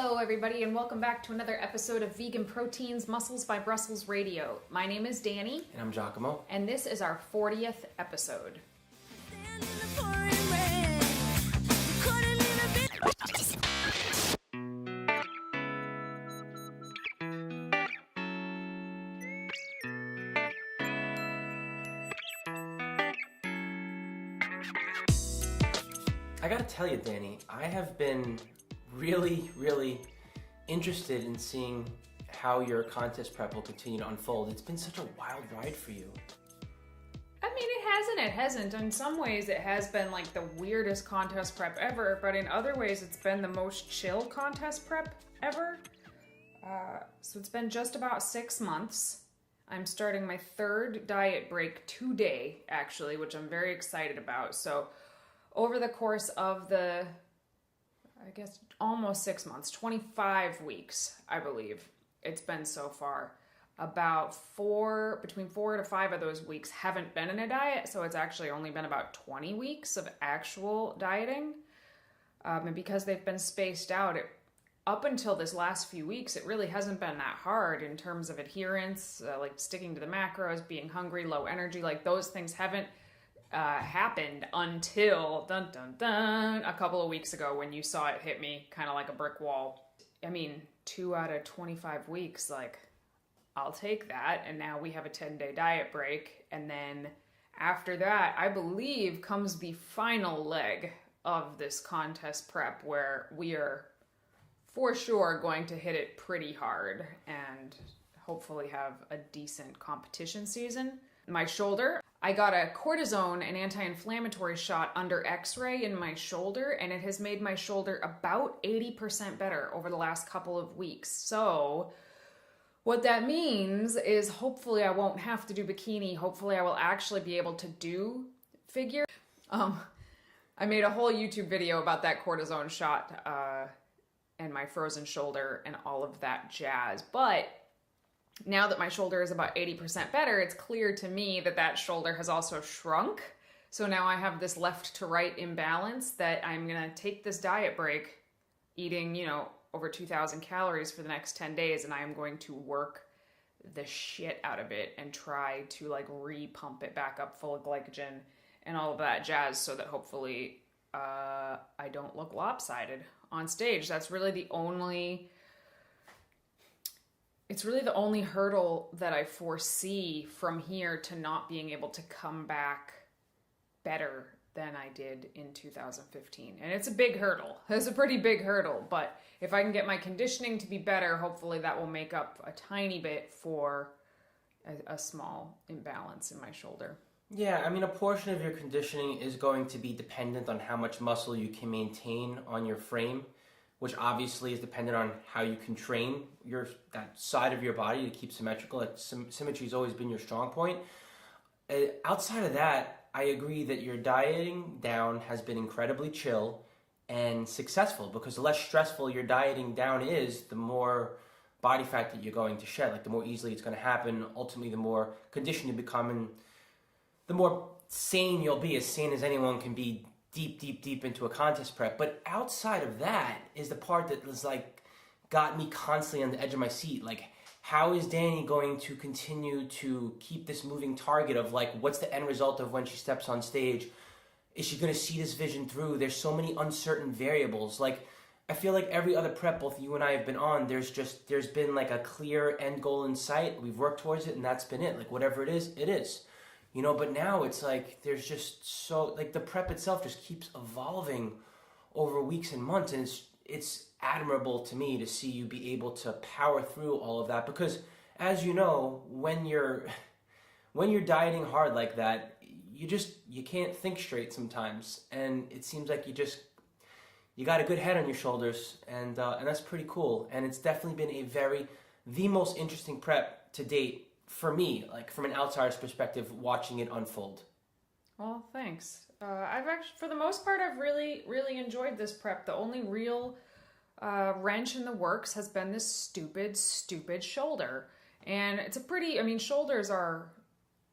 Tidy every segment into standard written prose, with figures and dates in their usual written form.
Hello everybody and welcome back to another episode of Vegan Proteins Muscles by Brussels Radio. My name is Danny. And I'm 𝐬𝐝𝐿. And this is our 40th episode. I gotta tell you, Danny, I have been really interested in seeing how your contest prep will continue to unfold. It's been such a wild ride for you. I mean, it hasn't, it hasn't. In some ways, it has been like the weirdest contest prep ever, but in other ways, it's been the most chill contest prep ever. So it's been just about 6 months. I'm starting my third diet break today, actually, which I'm very excited about. So over the course of the, I guess, almost 6 months, 25 weeks, I believe it's been so far. About between 4 to 5 of those weeks haven't been in a diet, so it's actually only been about 20 weeks of actual dieting. And because they've been spaced out, up until this last few weeks, it really hasn't been that hard in terms of adherence, like sticking to the macros, being hungry, low energy, like those things haven't happened until a couple of weeks ago when you saw it hit me kind of like a brick wall. I mean, 2 out of 25 weeks, like, I'll take that. And now we have a 10-day diet break. And then after that, I believe, comes the final leg of this contest prep where we are for sure going to hit it pretty hard and hopefully have a decent competition season. My shoulder, I got a cortisone, an anti-inflammatory shot under x-ray in my shoulder, and it has made my shoulder about 80% better over the last couple of weeks. So what that means is hopefully I won't have to do bikini. Hopefully I will actually be able to do figure. I made a whole YouTube video about that cortisone shot and my frozen shoulder and all of that jazz. But now that my shoulder is about 80% better, it's clear to me that that shoulder has also shrunk. So now I have this left to right imbalance that I'm gonna take this diet break, eating, over 2,000 calories for the next 10 days, and I am going to work the shit out of it and try to like re-pump it back up full of glycogen and all of that jazz so that hopefully I don't look lopsided on stage. That's really the only... It's really the only hurdle that I foresee from here to not being able to come back better than I did in 2015. And it's a big hurdle. It's a pretty big hurdle, but if I can get my conditioning to be better, hopefully that will make up a tiny bit for a small imbalance in my shoulder. Yeah, I mean, a portion of your conditioning is going to be dependent on how much muscle you can maintain on your frame, which obviously is dependent on how you can train that side of your body to keep symmetrical. Symmetry has always been your strong point. Outside of that, I agree that your dieting down has been incredibly chill and successful, because the less stressful your dieting down is, the more body fat that you're going to shed. Like, the more easily it's going to happen. Ultimately, the more conditioned you become, and the more sane you'll be, as sane as anyone can be deep into a contest prep. But outside of that is the part that was like got me constantly on the edge of my seat. Like, how is Danny going to continue to keep this moving target of like, what's the end result of when she steps on stage? Is she going to see this vision through? There's so many uncertain variables. Like, I feel like every other prep both you and I have been on, there's been like a clear end goal in sight. We've worked towards it, and that's been it. Like, whatever it is, it is. But now it's like there's just so, like, the prep itself just keeps evolving over weeks and months, and it's admirable to me to see you be able to power through all of that, because as you know, when you're dieting hard like that, you can't think straight sometimes, and it seems like you got a good head on your shoulders, and that's pretty cool. And it's definitely been the most interesting prep to date for me, like from an outsider's perspective, watching it unfold. Well, thanks. I've actually, for the most part, I've really enjoyed this prep. The only real wrench in the works has been this stupid shoulder. And it's shoulders are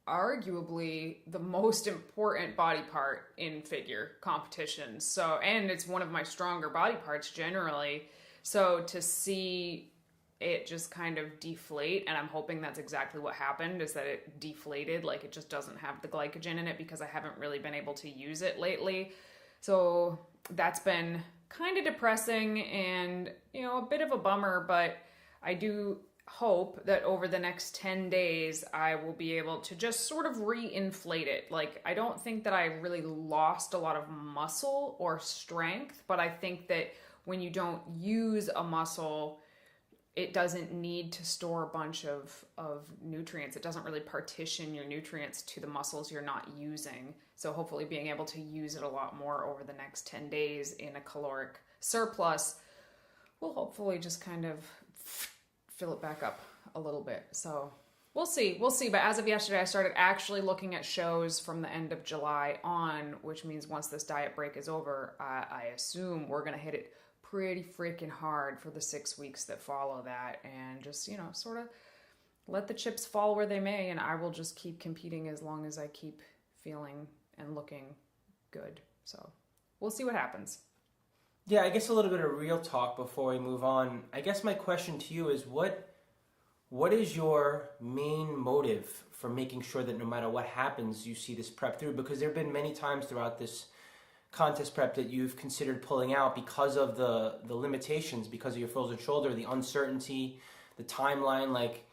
arguably the most important body part in figure competitions. And it's one of my stronger body parts generally. So to see it just kind of deflate, and I'm hoping that's exactly what happened, is that it deflated, like it just doesn't have the glycogen in it because I haven't really been able to use it lately. So that's been kind of depressing and, you know, a bit of a bummer, but I do hope that over the next 10 days I will be able to just sort of re-inflate it. Like, I don't think that I really lost a lot of muscle or strength, but I think that when you don't use a muscle, it doesn't need to store a bunch of nutrients. It doesn't really partition your nutrients to the muscles you're not using. So hopefully being able to use it a lot more over the next 10 days in a caloric surplus will hopefully just kind of fill it back up a little bit. So we'll see. But as of yesterday, I started actually looking at shows from the end of July on, which means once this diet break is over, I assume we're going to hit it pretty freaking hard for the 6 weeks that follow that, and just, you know, sort of let the chips fall where they may, and I will just keep competing as long as I keep feeling and looking good. So we'll see what happens. Yeah, I guess a little bit of real talk before we move on. I guess my question to you is what is your main motive for making sure that no matter what happens, you see this prep through? Because there have been many times throughout this contest prep that you've considered pulling out because of the limitations, because of your frozen shoulder, the uncertainty, the timeline. Like,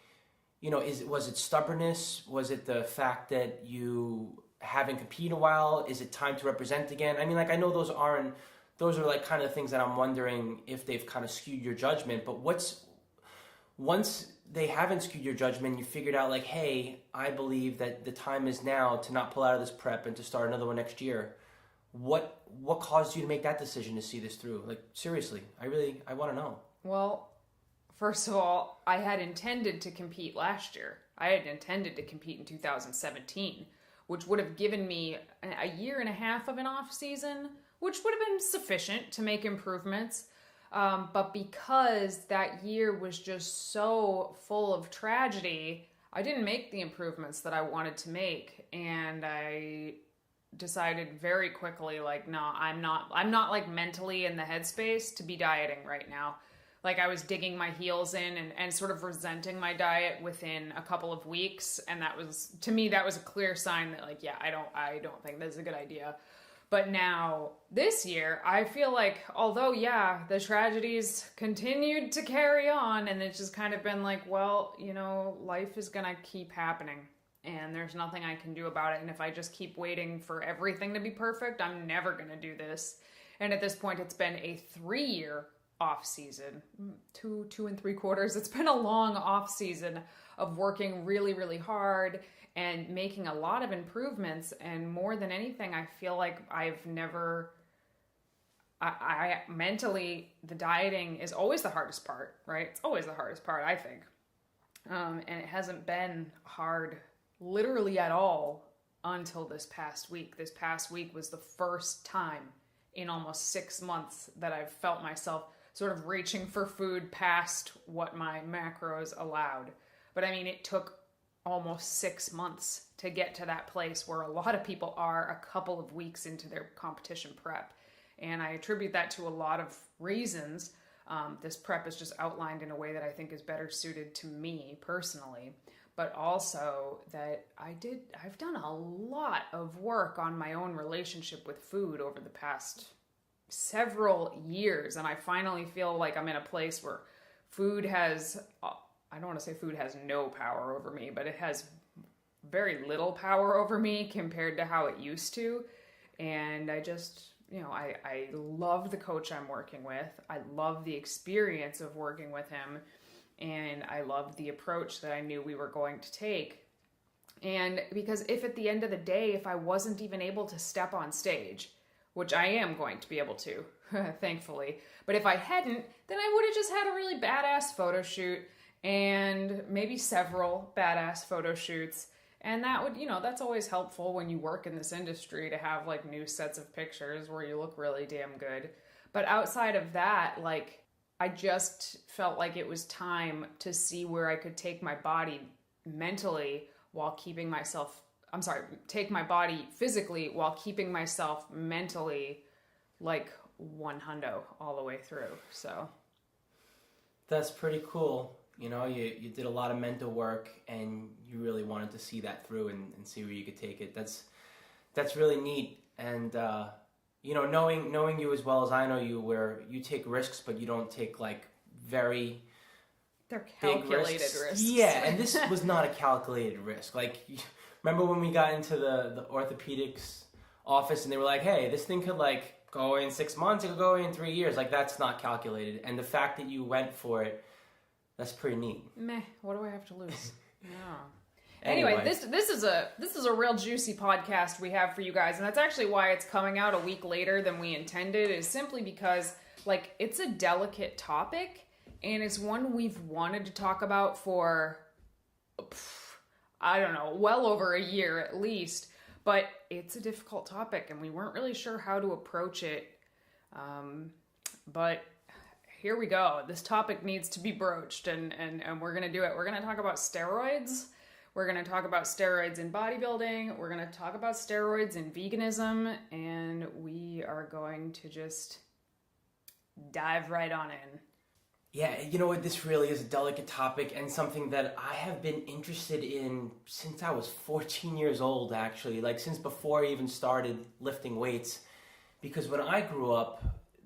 you know, was it stubbornness? Was it the fact that you haven't competed in a while? Is it time to represent again? I mean, like, I know those are like kind of things that I'm wondering if they've kind of skewed your judgment, but once they haven't skewed your judgment, you figured out like, hey, I believe that the time is now to not pull out of this prep and to start another one next year. What caused you to make that decision to see this through? Like, seriously, I want to know. Well, first of all, I had intended to compete last year. I had intended to compete in 2017, which would have given me a year and a half of an off season, which would have been sufficient to make improvements. But because that year was just so full of tragedy, I didn't make the improvements that I wanted to make, and I decided very quickly, like, no, I'm not like mentally in the headspace to be dieting right now. Like, I was digging my heels in and sort of resenting my diet within a couple of weeks. And that was, to me, that was a clear sign that, like, yeah, I don't think this is a good idea. But now this year, I feel like, although, yeah, the tragedies continued to carry on, and it's just kind of been like, well, you know, life is going to keep happening. And there's nothing I can do about it. And if I just keep waiting for everything to be perfect, I'm never going to do this. And at this point, it's been a 3-year off season, 2 3/4. It's been a long off season of working really, really hard and making a lot of improvements. And more than anything, I feel like I mentally, the dieting is always the hardest part, right? It's always the hardest part, I think. And it hasn't been hard literally at all until this past week. This past week was the first time in almost 6 months that I've felt myself sort of reaching for food past what my macros allowed. But I mean, it took almost 6 months to get to that place where a lot of people are a couple of weeks into their competition prep. And I attribute that to a lot of reasons. This prep is just outlined in a way that I think is better suited to me personally. But also that I've done a lot of work on my own relationship with food over the past several years. And I finally feel like I'm in a place where food has, I don't want to say food has no power over me, but it has very little power over me compared to how it used to. And I just, you know, I love the coach I'm working with. I love the experience of working with him. And I loved the approach that I knew we were going to take. And because if at the end of the day, if I wasn't even able to step on stage, which I am going to be able to, thankfully, but if I hadn't, then I would have just had a really badass photo shoot and maybe several badass photo shoots. And that would, you know, that's always helpful when you work in this industry to have like new sets of pictures where you look really damn good. But outside of that, like, I just felt like it was time to see where I could take my body mentally while keeping myself, take my body physically while keeping myself mentally like 100 all the way through. So That's pretty cool. You know, you did a lot of mental work and you really wanted to see that through and see where you could take it. That's really neat. And, you know, knowing you as well as I know you, where you take risks, but you don't take like very They're calculated risks. Yeah, and this was not a calculated risk. Like, remember when we got into the orthopedics office and they were like, hey, this thing could like go away in 6 months, it could go away in 3 years. Like, that's not calculated. And the fact that you went for it, that's pretty neat. Meh, what do I have to lose? No. Anyway, this is a real juicy podcast we have for you guys, and that's actually why it's coming out a week later than we intended, is simply because like it's a delicate topic and it's one we've wanted to talk about for I don't know, well over a year at least, but it's a difficult topic and we weren't really sure how to approach it. But here we go. This topic needs to be broached and we're going to do it. We're going to talk about steroids. We're going to talk about steroids in bodybuilding. We're going to talk about steroids in veganism. And we are going to just dive right on in. Yeah, you know what? This really is a delicate topic and something that I have been interested in since I was 14 years old, actually. Like, since before I even started lifting weights. Because when I grew up,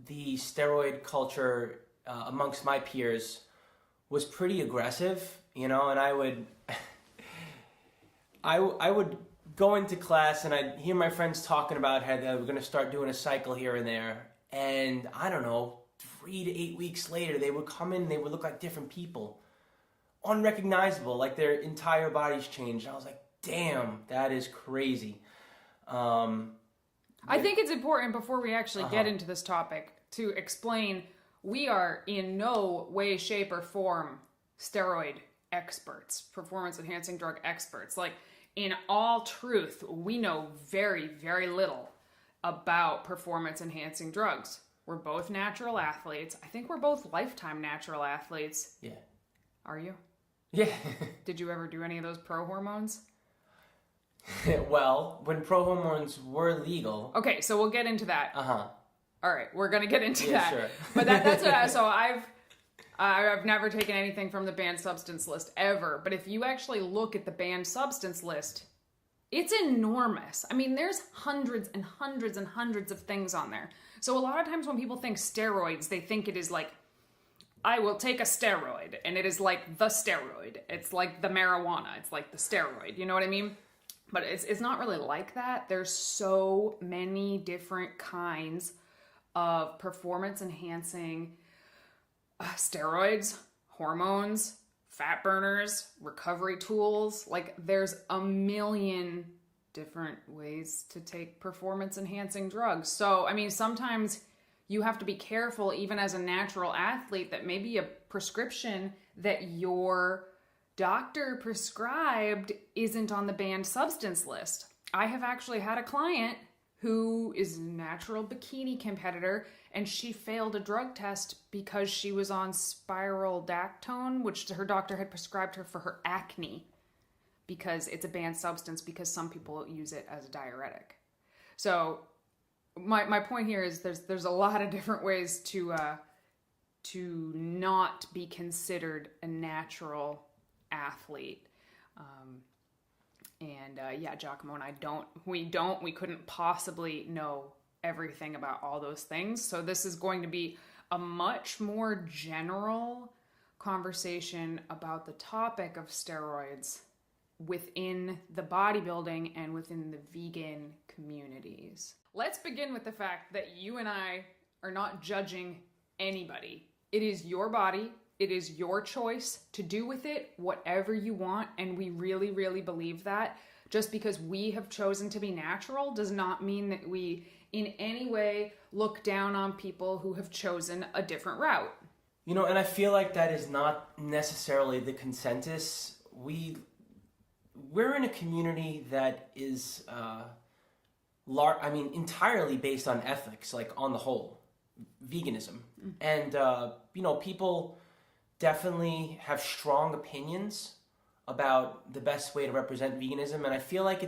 the steroid culture amongst my peers was pretty aggressive, you know, and I would go into class and I'd hear my friends talking about how they were going to start doing a cycle here and there. And I don't know, 3 to 8 weeks later, they would come in and they would look like different people. Unrecognizable, like their entire bodies changed. I was like, damn, that is crazy. I think it's important before we actually get into this topic to explain we are in no way, shape, or form steroid experts, performance enhancing drug experts. Like, in all truth, we know very, very little about performance enhancing drugs. We're both natural athletes. I think we're both lifetime natural athletes. Yeah. Are you? Yeah. Did you ever do any of those pro hormones? Well, when pro hormones were legal. Okay, so we'll get into that. All right, we're gonna get into that. Sure. But that's what so I've never taken anything from the banned substance list ever. But if you actually look at the banned substance list, it's enormous. I mean, there's hundreds and hundreds and hundreds of things on there. So a lot of times when people think steroids, they think it is like, I will take a steroid, and it is like the steroid. It's like the marijuana. It's like the steroid. You know what I mean? But it's not really like that. There's so many different kinds of performance enhancing steroids, hormones, fat burners, recovery tools. Like, there's a million different ways to take performance enhancing drugs. So, I mean, sometimes you have to be careful, even as a natural athlete, that maybe a prescription that your doctor prescribed isn't on the banned substance list. I have actually had a client who is a natural bikini competitor, and she failed a drug test because she was on spironolactone, which her doctor had prescribed her for her acne, because it's a banned substance, because some people use it as a diuretic. So my point here is there's a lot of different ways to not be considered a natural athlete. Yeah, Giacomo and I we couldn't possibly know everything about all those things. So this is going to be a much more general conversation about the topic of steroids within the bodybuilding and within the vegan communities. Let's begin with the fact that you and I are not judging anybody. It is your body. It is your choice to do with it whatever you want, and we really, really believe that. Just because we have chosen to be natural does not mean that we in any way look down on people who have chosen a different route. You know, and I feel like that is not necessarily the consensus. We're in a community that is entirely based on ethics, like on the whole, veganism. And, you know, people definitely have strong opinions about the best way to represent veganism. And I feel like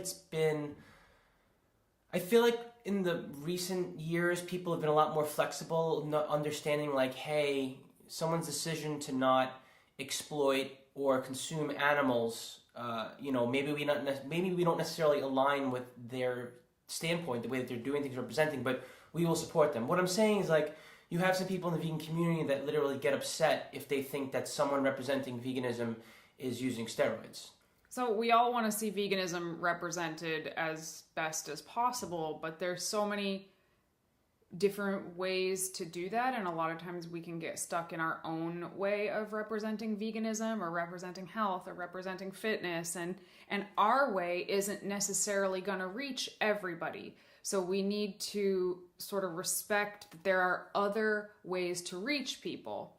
in the recent years, people have been a lot more flexible, understanding like, hey, someone's decision to not exploit or consume animals, maybe we don't necessarily align with their standpoint, the way that they're doing things, representing, but we will support them. What I'm saying is, like, you have some people in the vegan community that literally get upset if they think that someone representing veganism is using steroids. So we all want to see veganism represented as best as possible, but there's so many different ways to do that, and a lot of times we can get stuck in our own way of representing veganism or representing health or representing fitness, and our way isn't necessarily going to reach everybody. So we need to sort of respect that there are other ways to reach people.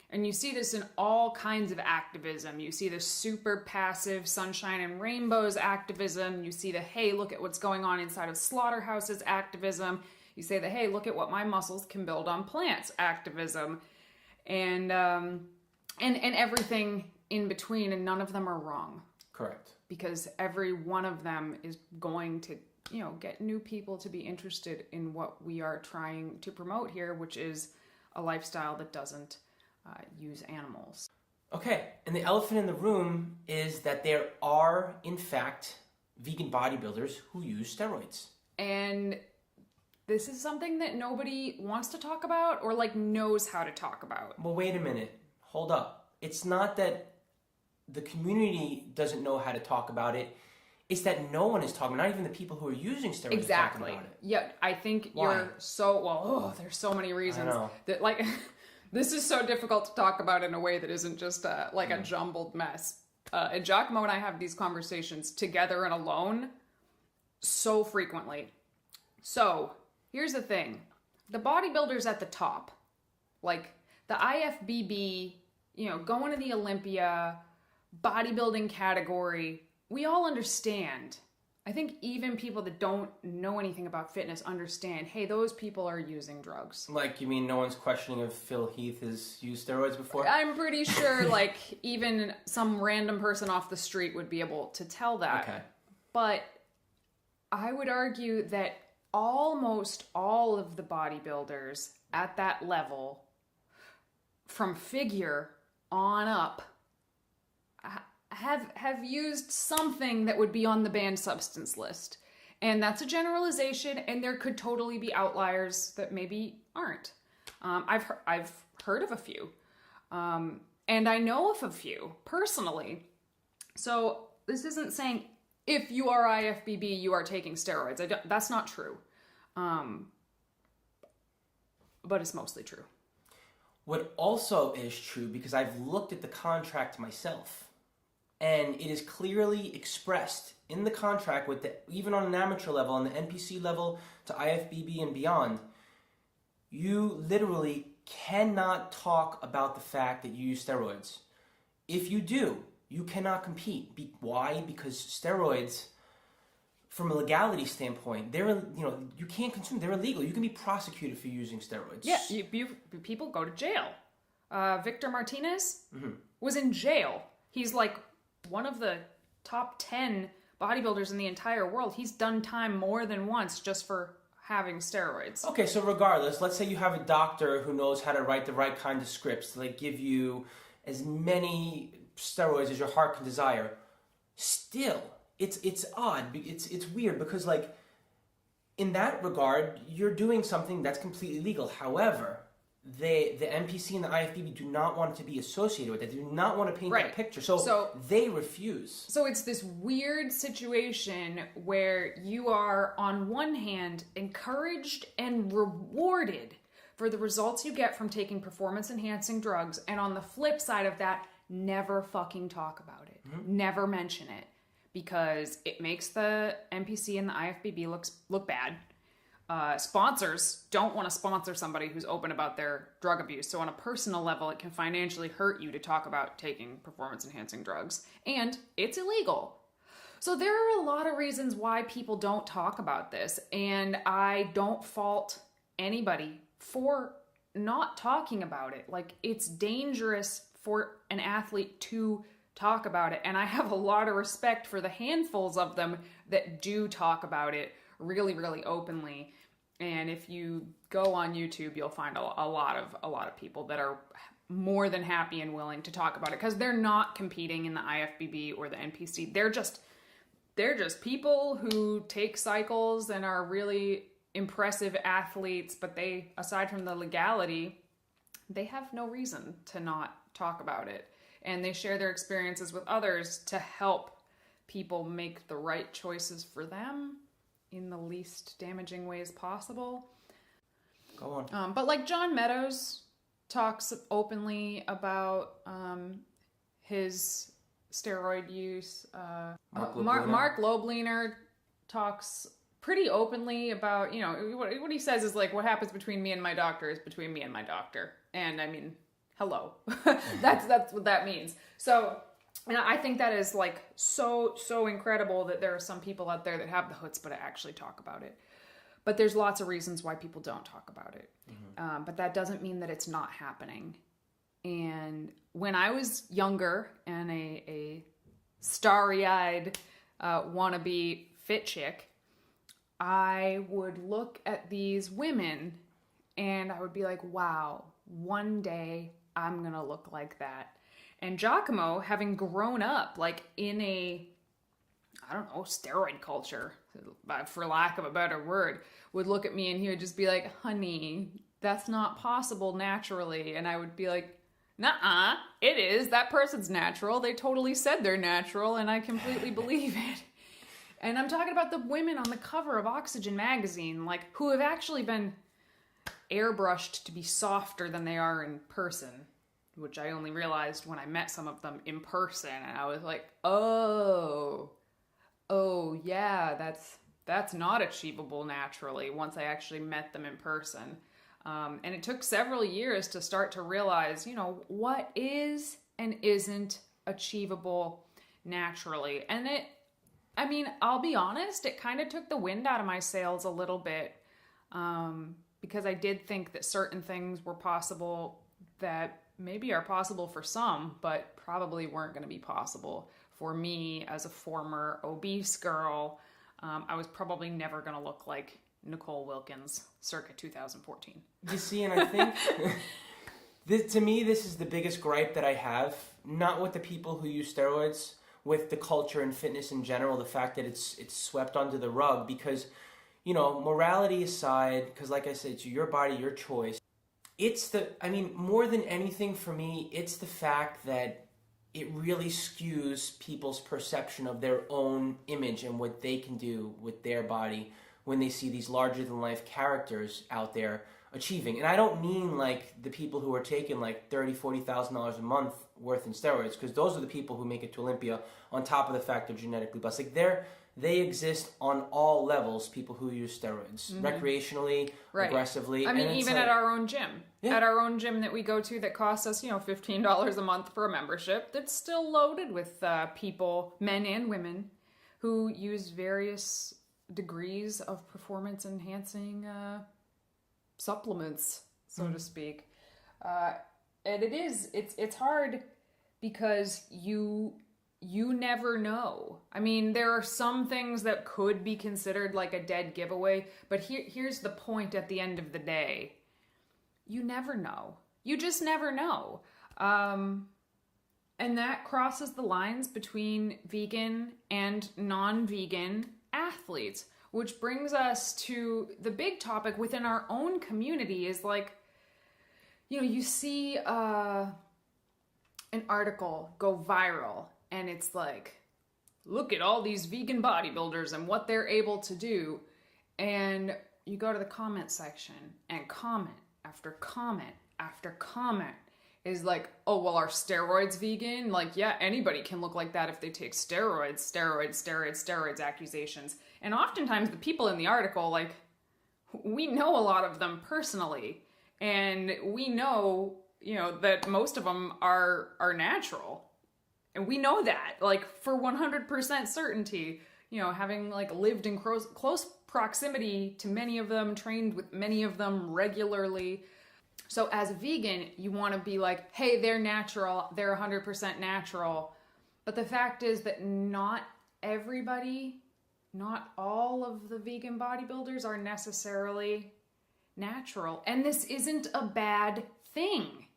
And you see this in all kinds of activism. You see the super passive sunshine and rainbows activism. You see the, hey, look at what's going on inside of slaughterhouses activism. You say the, hey, look at what my muscles can build on plants activism. And everything in between, and none of them are wrong. Correct. Because every one of them is going to, get new people to be interested in what we are trying to promote here, which is a lifestyle that doesn't use animals. Okay, and the elephant in the room is that there are, in fact, vegan bodybuilders who use steroids. And this is something that nobody wants to talk about or knows how to talk about. Well, wait a minute. Hold up. It's not that the community doesn't know how to talk about it. It's that no one is talking, not even the people who are using steroids exactly. are talking about it. Yeah, I think Why? You're so, there's so many reasons that this is so difficult to talk about in a way that isn't just a jumbled mess. And 𝐬𝐿𝐫𝐿 and I have these conversations together and alone so frequently. So here's the thing. The bodybuilders at the top, like the IFBB, going to the Olympia, bodybuilding category, we all understand. I think even people that don't know anything about fitness understand, hey, those people are using drugs. Like, you mean no one's questioning if Phil Heath has used steroids before? I'm pretty sure, even some random person off the street would be able to tell that. Okay. But I would argue that almost all of the bodybuilders at that level, from figure on up, have used something that would be on the banned substance list. And that's a generalization, and there could totally be outliers that maybe aren't. I've heard of a few. And I know of a few, personally. So this isn't saying if you are IFBB, you are taking steroids. That's not true. But it's mostly true. What also is true, because I've looked at the contract myself, and it is clearly expressed in the contract, even on an amateur level, on the NPC level to IFBB and beyond, you literally cannot talk about the fact that you use steroids. If you do, you cannot compete. Why? Because steroids, from a legality standpoint, you can't consume. They're illegal. You can be prosecuted for using steroids. Yeah, people go to jail. Victor Martinez was in jail. He's one of the top 10 bodybuilders in the entire world. He's done time more than once just for having steroids. Okay, so regardless, let's say you have a doctor who knows how to write the right kind of scripts to give you as many steroids as your heart can desire. Still, it's odd. It's weird because in that regard, you're doing something that's completely legal. However, the NPC and the IFBB do not want it to be associated with it. They do not want to paint that picture. So they refuse. So it's this weird situation where you are, on one hand, encouraged and rewarded for the results you get from taking performance-enhancing drugs, and on the flip side of that, never fucking talk about it. Never mention it. Because it makes the NPC and the IFBB look bad. Sponsors don't want to sponsor somebody who's open about their drug abuse. So on a personal level, it can financially hurt you to talk about taking performance-enhancing drugs. And it's illegal. So there are a lot of reasons why people don't talk about this. And I don't fault anybody for not talking about it. It's dangerous for an athlete to talk about it. And I have a lot of respect for the handfuls of them that do talk about it really, really openly. And if you go on YouTube, you'll find a lot of people that are more than happy and willing to talk about it because they're not competing in the IFBB or the NPC. They're just people who take cycles and are really impressive athletes, but they, aside from the legality, they have no reason to not talk about it. And they share their experiences with others to help people make the right choices for them in the least damaging ways possible. Go on. But like John Meadows talks openly about his steroid use. Mark Lobliner talks pretty openly about, you know, what he says is like, what happens between me and my doctor is between me and my doctor. And I mean, hello. That's what that means. So, and I think that is like so incredible that there are some people out there that have the chutzpah to actually talk about it. But there's lots of reasons why people don't talk about it. Mm-hmm. But that doesn't mean that it's not happening. And when I was younger and a starry-eyed wannabe fit chick, I would look at these women and I would be like, wow, one day I'm going to look like that. And 𝐬𝐻𝐭, having grown up like in a, I don't know, steroid culture, for lack of a better word, would look at me and he would just be like, honey, that's not possible naturally. And I would be like, nuh-uh, it is. That person's natural. They totally said they're natural and I completely believe it. And I'm talking about the women on the cover of Oxygen magazine, like who have actually been airbrushed to be softer than they are in person, which I only realized when I met some of them in person. And I was like, oh yeah, that's not achievable naturally once I actually met them in person. And it took several years to start to realize, you know, what is and isn't achievable naturally. And I'll be honest, it kind of took the wind out of my sails a little bit, because I did think that certain things were possible that maybe are possible for some, but probably weren't going to be possible for me as a former obese girl. I was probably never going to look like Nicole Wilkins circa 2014. You see, and I think to me, this is the biggest gripe that I have, not with the people who use steroids, with the culture and fitness in general, the fact that it's swept under the rug, because, you know, morality aside, because like I said, it's your body, your choice. More than anything for me, it's the fact that it really skews people's perception of their own image and what they can do with their body when they see these larger-than-life characters out there achieving. And I don't mean like the people who are taking like $30,000, $40,000 a month worth in steroids, because those are the people who make it to Olympia on top of the fact they're genetically blessed. Like they exist on all levels, people who use steroids, recreationally, aggressively. I mean, even at our own gym. Yeah. At our own gym that we go to that costs us, $15 a month for a membership, that's still loaded with people, men and women, who use various degrees of performance-enhancing supplements, so to speak. And it's hard because you never know. I mean, there are some things that could be considered like a dead giveaway, but here's the point at the end of the day. You never know. You just never know. And that crosses the lines between vegan and non-vegan athletes, which brings us to the big topic within our own community is like, you see an article go viral and it's like, look at all these vegan bodybuilders and what they're able to do. And you go to the comment section and comment after comment after comment is like, oh, well, are steroids vegan? Like, yeah, anybody can look like that if they take steroids, accusations. And oftentimes the people in the article, like, we know a lot of them personally. And we know, that most of them are natural. And we know that, like, for 100% certainty, having, like, lived in close proximity to many of them, trained with many of them regularly. So as a vegan, you want to be like, hey, they're natural, they're 100% natural. But the fact is that not everybody, not all of the vegan bodybuilders are necessarily natural. And this isn't a bad thing.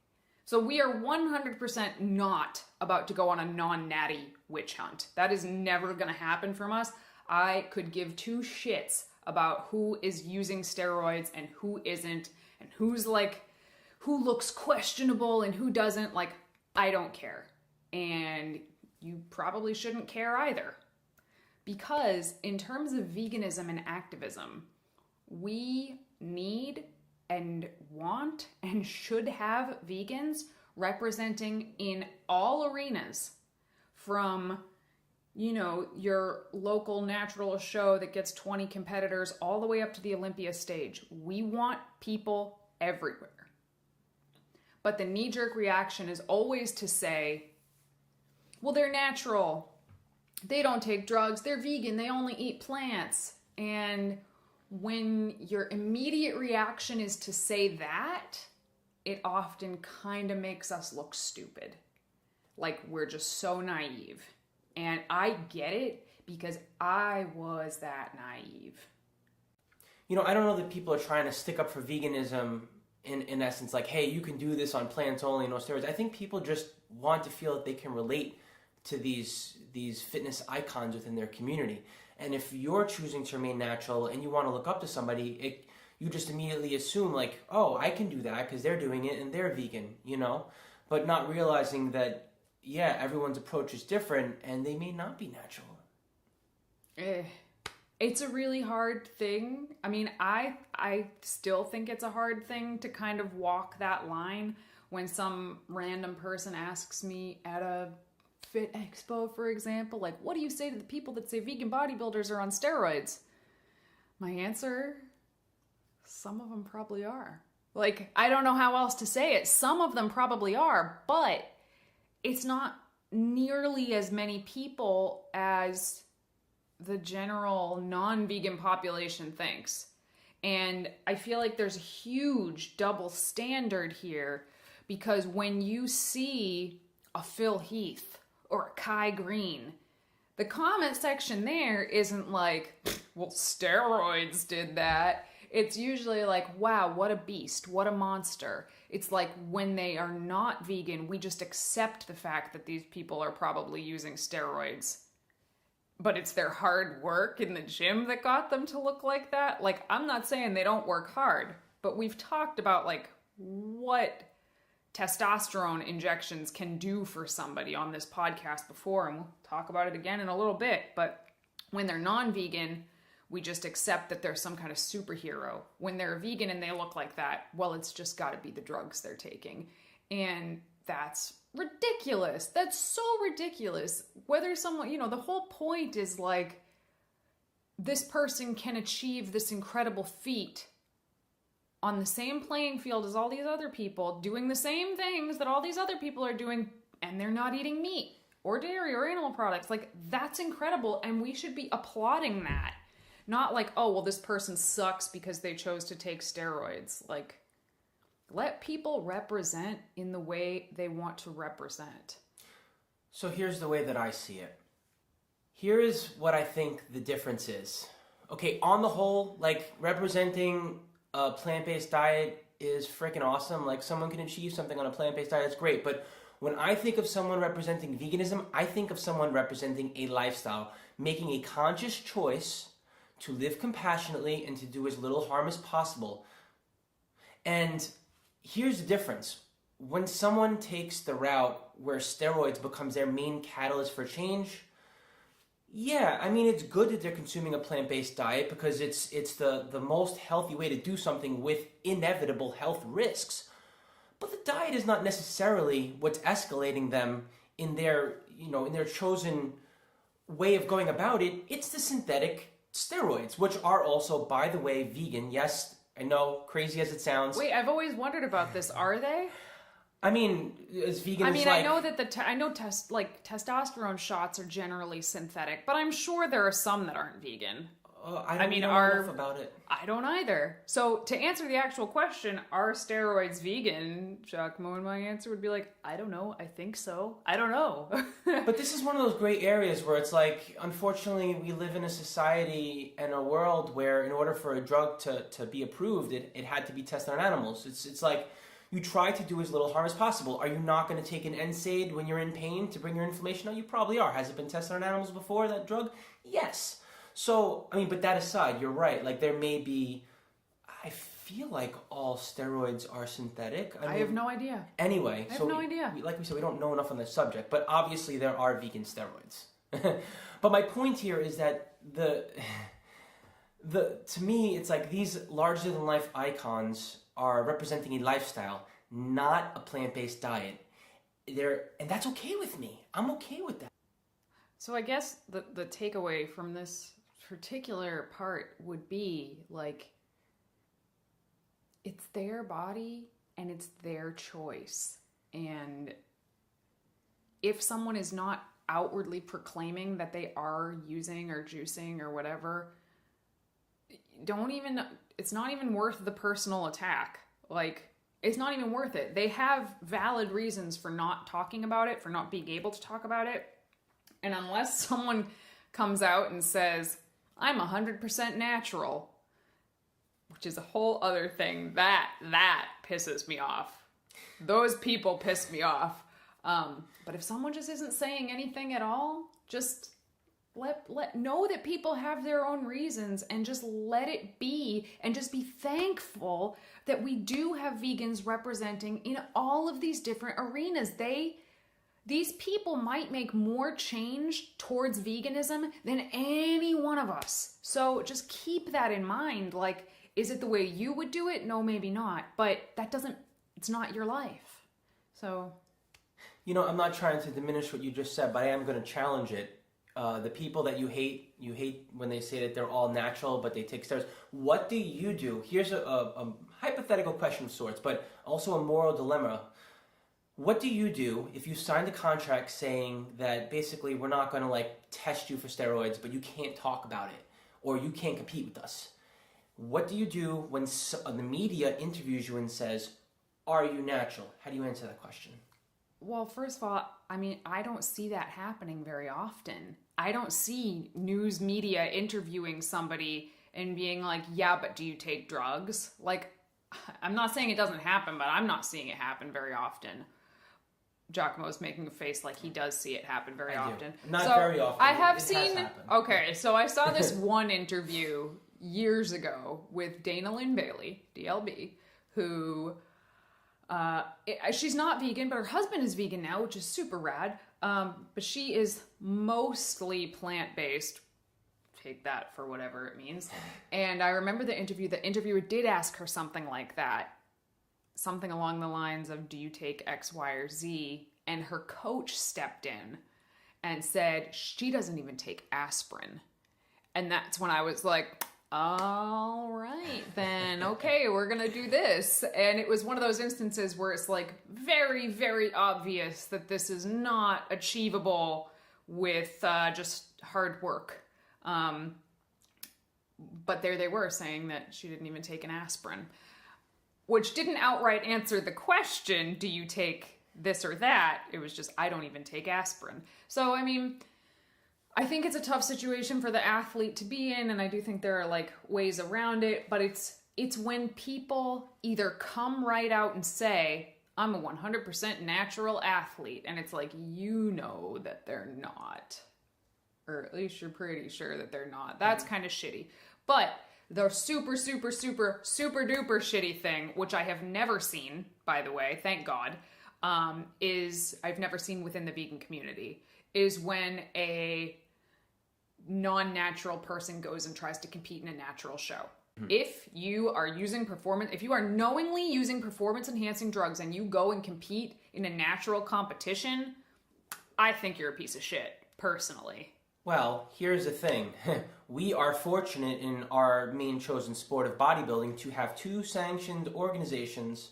So we are 100% not about to go on a non-natty witch hunt. That is never going to happen from us. I could give two shits about who is using steroids and who isn't, and who's like, who looks questionable and who doesn't. Like, I don't care. And you probably shouldn't care either. Because in terms of veganism and activism, we need and want and should have vegans representing in all arenas, from, you know, your local natural show that gets 20 competitors all the way up to the Olympia stage. We want people everywhere. But the knee-jerk reaction is always to say, well, they're natural, they don't take drugs, they're vegan, they only eat plants. And when your immediate reaction is to say that, it often kind of makes us look stupid. Like we're just so naive. And I get it because I was that naive. You know, I don't know that people are trying to stick up for veganism in essence, like, hey, you can do this on plants only, no steroids. I think people just want to feel that they can relate to these fitness icons within their community. And if you're choosing to remain natural and you want to look up to somebody, you just immediately assume like, oh, I can do that because they're doing it and they're vegan, you know? But not realizing that, yeah, everyone's approach is different and they may not be natural. It's a really hard thing. I mean, I still think it's a hard thing to kind of walk that line when some random person asks me at a Fit Expo, for example, like, what do you say to the people that say vegan bodybuilders are on steroids? My answer, some of them probably are. Like, I don't know how else to say it. Some of them probably are, but it's not nearly as many people as the general non-vegan population thinks. And I feel like there's a huge double standard here, because when you see a Phil Heath or a Kai Green, the comment section there isn't like, well, steroids did that. It's usually like, wow, what a beast, what a monster. It's like when they are not vegan, we just accept the fact that these people are probably using steroids. But it's their hard work in the gym that got them to look like that. Like, I'm not saying they don't work hard, but we've talked about like what testosterone injections can do for somebody on this podcast before, and we'll talk about it again in a little bit. But when they're non-vegan, we just accept that they're some kind of superhero. When they're vegan and they look like that, well, it's just got to be the drugs they're taking. And that's ridiculous. That's so ridiculous. Whether someone, you know, the whole point is like, this person can achieve this incredible feat on the same playing field as all these other people, doing the same things that all these other people are doing, and they're not eating meat or dairy or animal products. Like, that's incredible, and we should be applauding that. Not like, oh, well, this person sucks because they chose to take steroids. Like, let people represent in the way they want to represent. So here's the way that I see it. Here is what I think the difference is. Okay, on the whole, like, representing a plant-based diet is freaking awesome. Like, someone can achieve something on a plant-based diet, that's great. But when I think of someone representing veganism, I think of someone representing a lifestyle, making a conscious choice to live compassionately and to do as little harm as possible. And here's the difference. When someone takes the route where steroids becomes their main catalyst for change, yeah, I mean, it's good that they're consuming a plant-based diet because it's the most healthy way to do something with inevitable health risks. But the diet is not necessarily what's escalating them in their, in their chosen way of going about it. It's the synthetic steroids, which are also, by the way, vegan. Yes, I know, crazy as it sounds. Wait, I've always wondered about this. Are they? I mean, as vegan as I know that testosterone shots are generally synthetic, but I'm sure there are some that aren't vegan. I don't know enough about it. I don't either. So to answer the actual question, are steroids vegan? 𝐬𝐮𝐬𝐫𝐷𝐿, and my answer would be like, I don't know. I think so. I don't know. But this is one of those gray areas where it's like, unfortunately, we live in a society and a world where in order for a drug to be approved, it had to be tested on animals. It's like, You try to do as little harm as possible. Are you not going to take an NSAID when you're in pain to bring your inflammation down? You probably are. Has it been tested on animals before, that drug? Yes. So, I mean, but that aside, you're right. Like, there may be, I feel like all steroids are synthetic. I have no idea. Anyway, I have no idea. Like we said, we don't know enough on this subject, but obviously there are vegan steroids. But my point here is that to me, it's like these larger than life icons are representing a lifestyle, not a plant-based diet. And that's okay with me. I'm okay with that. So I guess the takeaway from this particular part would be like, it's their body and it's their choice. And if someone is not outwardly proclaiming that they are using or juicing or whatever, it's not even worth the personal attack. Like, it's not even worth it. They have valid reasons for not talking about it, for not being able to talk about it. And unless someone comes out and says, I'm 100% natural, which is a whole other thing, that pisses me off. Those people piss me off. But if someone just isn't saying anything at all, just let know that people have their own reasons and just let it be, and just be thankful that we do have vegans representing in all of these different arenas. These people might make more change towards veganism than any one of us. So just keep that in mind. Like, is it the way you would do it? No, maybe not. But it's not your life. So, you know, I'm not trying to diminish what you just said, but I am going to challenge it. The people that you hate when they say that they're all natural, but they take steroids. What do you do? Here's a hypothetical question of sorts, but also a moral dilemma. What do you do if you signed a contract saying that basically we're not going to like test you for steroids, but you can't talk about it, or you can't compete with us? What do you do when the media interviews you and says, are you natural? How do you answer that question? Well, first of all, I mean, I don't see that happening very often. I don't see news media interviewing somebody and being like, yeah, but do you take drugs? Like, I'm not saying it doesn't happen, but I'm not seeing it happen very often. Giacomo's making a face like he does see it happen very often. Not very often. I have seen, okay, so I saw this one interview years ago with Dana Lynn Bailey, DLB, who... she's not vegan, but her husband is vegan now, which is super rad. But she is mostly plant-based. Take that for whatever it means. And I remember the interviewer did ask her something like that. Something along the lines of, do you take X, Y, or Z? And her coach stepped in and said, she doesn't even take aspirin. And that's when I was like, all right, then, okay, we're going to do this. And it was one of those instances where it's like very, very obvious that this is not achievable with just hard work. But there they were saying that she didn't even take an aspirin, which didn't outright answer the question, do you take this or that? It was just, I don't even take aspirin. So, I mean... I think it's a tough situation for the athlete to be in, and I do think there are like ways around it, but it's when people either come right out and say, I'm a 100% natural athlete, and it's like, you know that they're not. Or at least you're pretty sure that they're not. That's kind of shitty. But the super, super, super, super duper shitty thing, which I have never seen, by the way, thank God, is I've never seen within the vegan community, is when a non-natural person goes and tries to compete in a natural show. Mm-hmm. If you are knowingly using performance-enhancing drugs and you go and compete in a natural competition, I think you're a piece of shit, personally. Well, here's the thing. We are fortunate in our main chosen sport of bodybuilding to have two sanctioned organizations,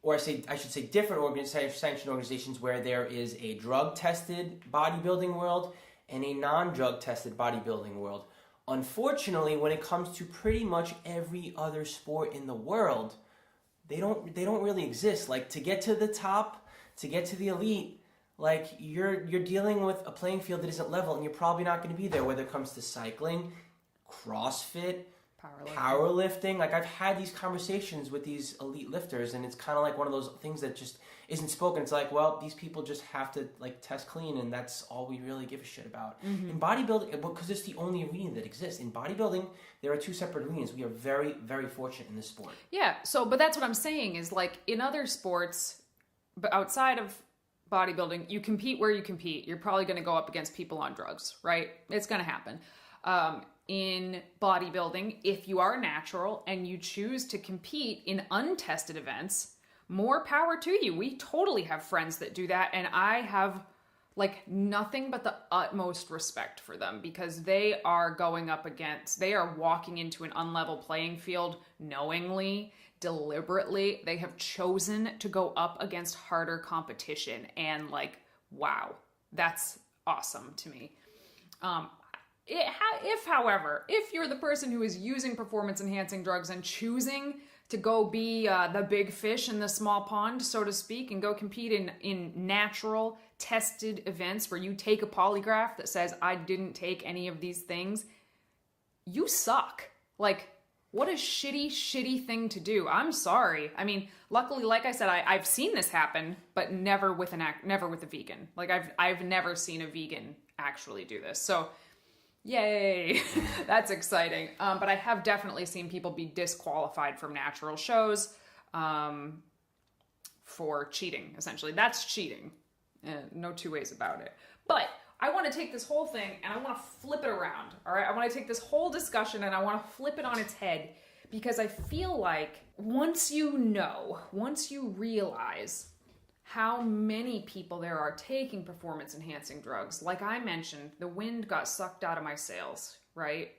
or I should say different sanctioned organizations, where there is a drug-tested bodybuilding world and a non-drug-tested bodybuilding world. Unfortunately, when it comes to pretty much every other sport in the world, they don't really exist. Like, to get to the top, to get to the elite, like, you're dealing with a playing field that isn't level, and you're probably not going to be there, whether it comes to cycling, CrossFit, powerlifting. Like, I've had these conversations with these elite lifters, and it's kind of like one of those things that just isn't spoken. It's like, well, these people just have to like test clean, and that's all we really give a shit about. In bodybuilding, because it's the only arena that exists. In bodybuilding, there are two separate arenas. We are very, very fortunate in this sport. Yeah, but that's what I'm saying is, like, in other sports, but outside of bodybuilding, you compete where you compete. You're probably going to go up against people on drugs, right? It's going to happen. In bodybuilding, if you are natural and you choose to compete in untested events, more power to you. We totally have friends that do that, and I have like nothing but the utmost respect for them, because they are walking into an unlevel playing field knowingly, deliberately. They have chosen to go up against harder competition, and like, wow, that's awesome to me. However, if you're the person who is using performance-enhancing drugs and choosing to go be the big fish in the small pond, so to speak, and go compete in natural, tested events where you take a polygraph that says, I didn't take any of these things, you suck. Like, what a shitty thing to do. I'm sorry. I mean, luckily, like I said, I've seen this happen, but never with a vegan. Like, I've never seen a vegan actually do this. So, yay, that's exciting. But I have definitely seen people be disqualified from natural shows for cheating, essentially. That's cheating. No two ways about it. But I want to take this whole thing and I want to flip it around, all right? I want to take this whole discussion and I want to flip it on its head, because I feel like once you realize how many people there are taking performance-enhancing drugs. Like I mentioned, the wind got sucked out of my sails, right?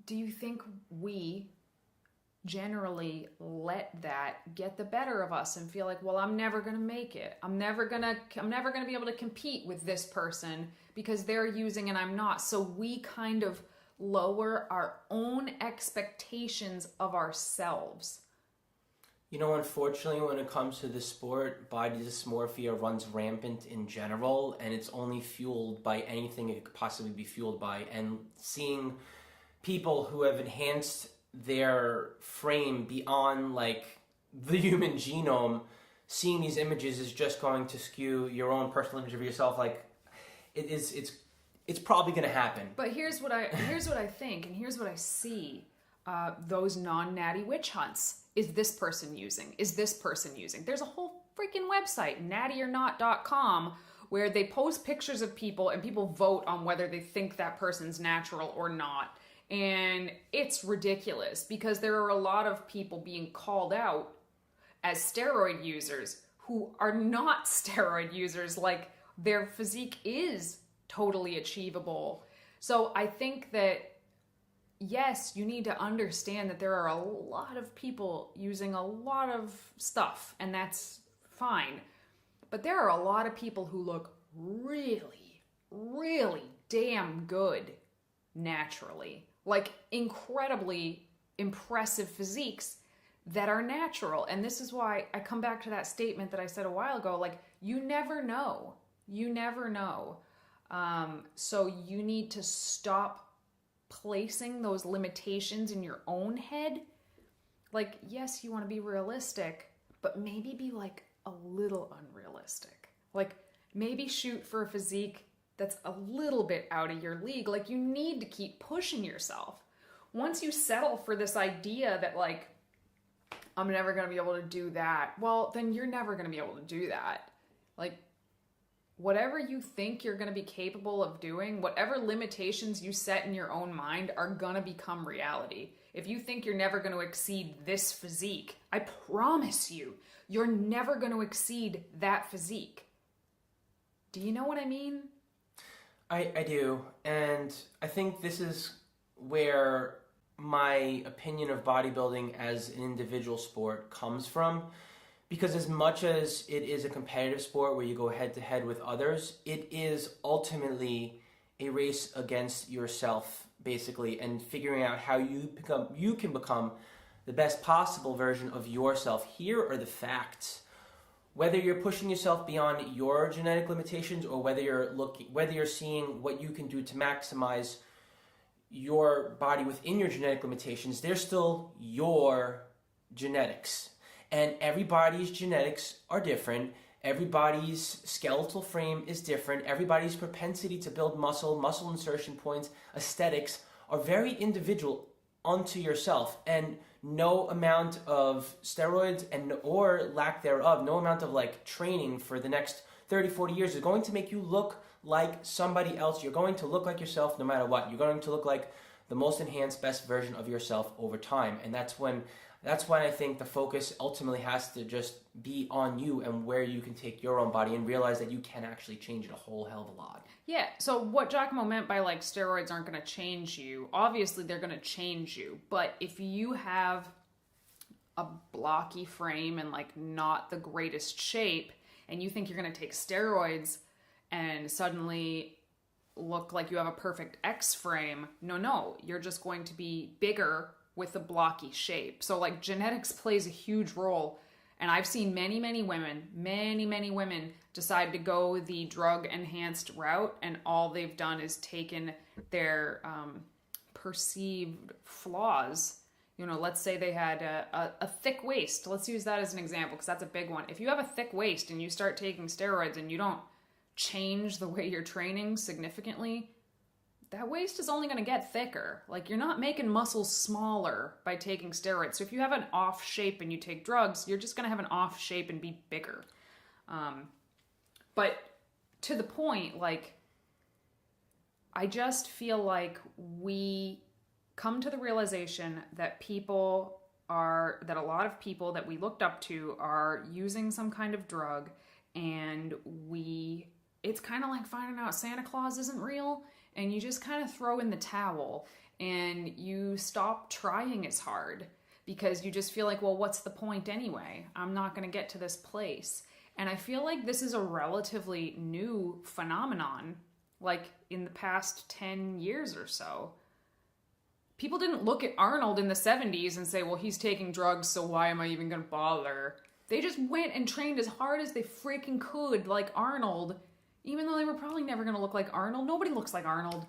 Do you think we generally let that get the better of us and feel like, well, I'm never going to make it. I'm never going to be able to compete with this person because they're using and I'm not. So we kind of lower our own expectations of ourselves. You know, unfortunately, when it comes to the sport, body dysmorphia runs rampant in general, and it's only fueled by anything it could possibly be fueled by. And seeing people who have enhanced their frame beyond, like, the human genome, seeing these images is just going to skew your own personal image of yourself. Like, it's probably going to happen. But here's what I think, and here's what I see. Those non-natty witch hunts. Is this person using? Is this person using? There's a whole freaking website, nattyornot.com, where they post pictures of people and people vote on whether they think that person's natural or not. And it's ridiculous because there are a lot of people being called out as steroid users who are not steroid users. Like, their physique is totally achievable. So I think that yes, you need to understand that there are a lot of people using a lot of stuff, and that's fine. But there are a lot of people who look really, really damn good naturally. Like, incredibly impressive physiques that are natural. And this is why I come back to that statement that I said a while ago, like, you never know. You never know. So you need to stop placing those limitations in your own head. Like, yes, you want to be realistic, but maybe be like a little unrealistic. Like, maybe shoot for a physique that's a little bit out of your league. Like, you need to keep pushing yourself. Once you settle for this idea that, like, I'm never going to be able to do that, well, then you're never going to be able to do that. Like, whatever you think you're going to be capable of doing, whatever limitations you set in your own mind are going to become reality. If you think you're never going to exceed this physique, I promise you, you're never going to exceed that physique. Do you know what I mean? I do. And I think this is where my opinion of bodybuilding as an individual sport comes from. Because as much as it is a competitive sport where you go head-to-head with others, it is ultimately a race against yourself, basically, and figuring out how you can become the best possible version of yourself. Here are the facts. Whether you're pushing yourself beyond your genetic limitations or whether you're seeing what you can do to maximize your body within your genetic limitations, they're still your genetics. And everybody's genetics are different. Everybody's skeletal frame is different. Everybody's propensity to build muscle, muscle insertion points, aesthetics are very individual unto yourself. And no amount of steroids and or lack thereof, no amount of like training for the next 30, 40 years is going to make you look like somebody else. You're going to look like yourself no matter what. You're going to look like the most enhanced, best version of yourself over time. And that's when I think the focus ultimately has to just be on you and where you can take your own body and realize that you can actually change it a whole hell of a lot. Yeah, so what Giacomo meant by like steroids aren't going to change you, obviously they're going to change you. But if you have a blocky frame and like not the greatest shape, and you think you're going to take steroids and suddenly look like you have a perfect X frame, no, you're just going to be bigger with a blocky shape. So like genetics plays a huge role. And I've seen many women decide to go the drug enhanced route, and all they've done is taken their perceived flaws. You know, let's say they had a thick waist. Let's use that as an example because that's a big one. If you have a thick waist and you start taking steroids and you don't change the way you're training significantly, that waist is only going to get thicker. Like, you're not making muscles smaller by taking steroids. So if you have an off shape and you take drugs, you're just going to have an off shape and be bigger. But to the point, like, I just feel like we come to the realization that that a lot of people that we looked up to are using some kind of drug, and it's kind of like finding out Santa Claus isn't real, and you just kind of throw in the towel and you stop trying as hard because you just feel like, well, what's the point anyway? I'm not going to get to this place. And I feel like this is a relatively new phenomenon, like in the past 10 years or so. People didn't look at Arnold in the 70s and say, well, he's taking drugs, so why am I even going to bother? They just went and trained as hard as they freaking could, like Arnold, even though they were probably never going to look like Arnold. Nobody looks like Arnold.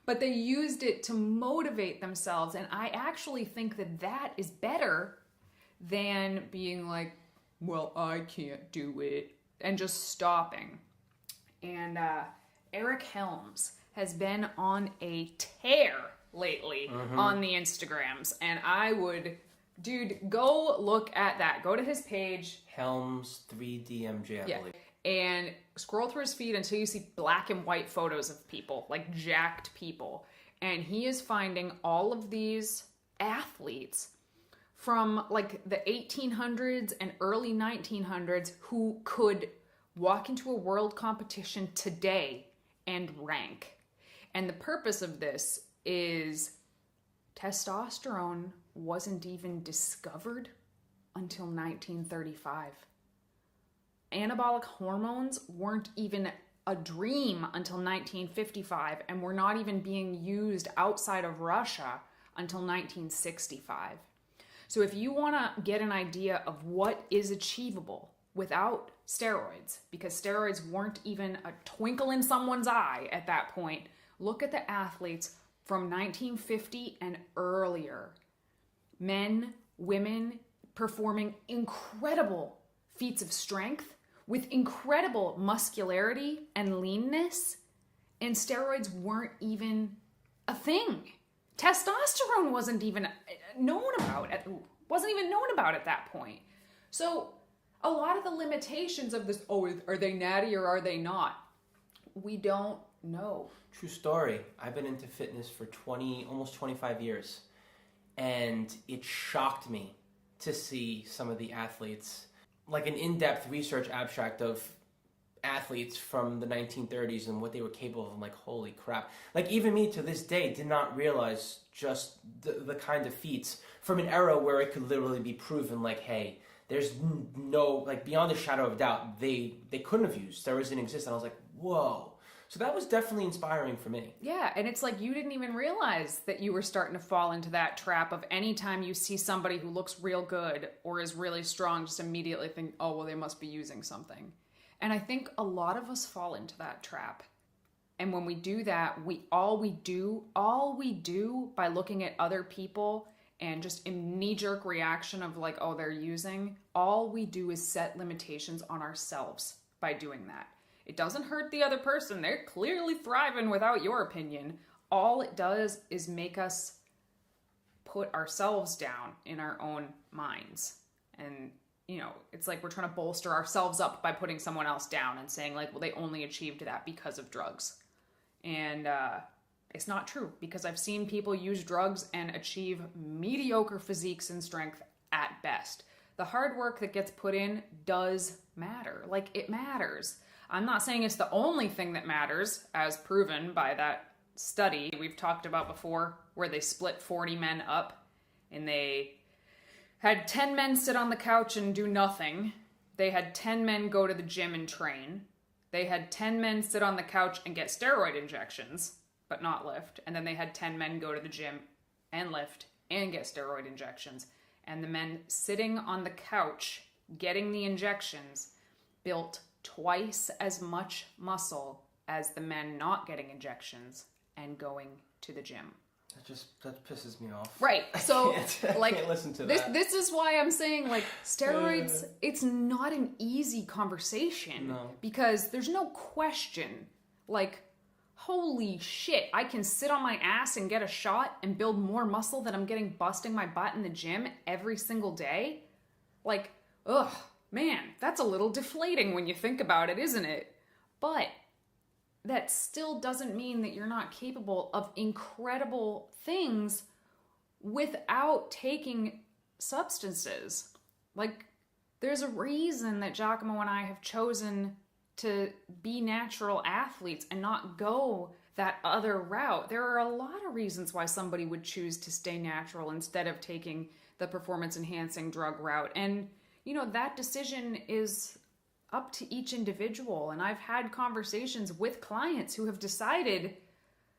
But they used it to motivate themselves. And I actually think that is better than being like, well, I can't do it, and just stopping. And Eric Helms has been on a tear lately on the Instagrams. And I would, dude, go look at that. Go to his page. Helms 3DMJ, I believe. And scroll through his feed until you see black and white photos of people, like jacked people. And he is finding all of these athletes from like the 1800s and early 1900s who could walk into a world competition today and rank. And the purpose of this is testosterone wasn't even discovered until 1935. Anabolic hormones weren't even a dream until 1955, and were not even being used outside of Russia until 1965. So if you want to get an idea of what is achievable without steroids, because steroids weren't even a twinkle in someone's eye at that point, look at the athletes from 1950 and earlier. Men, women performing incredible feats of strength with incredible muscularity and leanness, and steroids weren't even a thing. Testosterone wasn't even known about at that point. So a lot of the limitations of this, are they natty or are they not? We don't know. True story. I've been into fitness for almost 25 years, and it shocked me to see some of the athletes, like an in-depth research abstract of athletes from the 1930s and what they were capable of. I'm like, holy crap. Like, even me to this day did not realize just the kind of feats from an era where it could literally be proven, like, hey, there's no, like, beyond a shadow of doubt, they couldn't have used steroids, didn't exist. And I was like, whoa. So that was definitely inspiring for me. Yeah, and it's like you didn't even realize that you were starting to fall into that trap of anytime you see somebody who looks real good or is really strong, just immediately think, oh, well, they must be using something. And I think a lot of us fall into that trap. And when we do that, all we do by looking at other people and just a knee-jerk reaction of like, oh, they're using, all we do is set limitations on ourselves by doing that. It doesn't hurt the other person. They're clearly thriving without your opinion. All it does is make us put ourselves down in our own minds. And, you know, it's like we're trying to bolster ourselves up by putting someone else down and saying like, well, they only achieved that because of drugs. And it's not true, because I've seen people use drugs and achieve mediocre physiques and strength at best. The hard work that gets put in does matter. Like, it matters. I'm not saying it's the only thing that matters, as proven by that study we've talked about before, where they split 40 men up and they had 10 men sit on the couch and do nothing. They had 10 men go to the gym and train. They had 10 men sit on the couch and get steroid injections, but not lift. And then they had 10 men go to the gym and lift and get steroid injections. And the men sitting on the couch getting the injections built twice as much muscle as the men not getting injections and going to the gym. That pisses me off. Right. So I can't listen to that. This is why I'm saying, like, steroids, it's not an easy conversation. No. Because there's no question, like, holy shit, I can sit on my ass and get a shot and build more muscle than I'm getting busting my butt in the gym every single day? Like, ugh, man, that's a little deflating when you think about it, isn't it? But that still doesn't mean that you're not capable of incredible things without taking substances. Like, there's a reason that Giacomo and I have chosen to be natural athletes and not go that other route. There are a lot of reasons why somebody would choose to stay natural instead of taking the performance-enhancing drug route. And, you know, that decision is up to each individual. And I've had conversations with clients who have decided,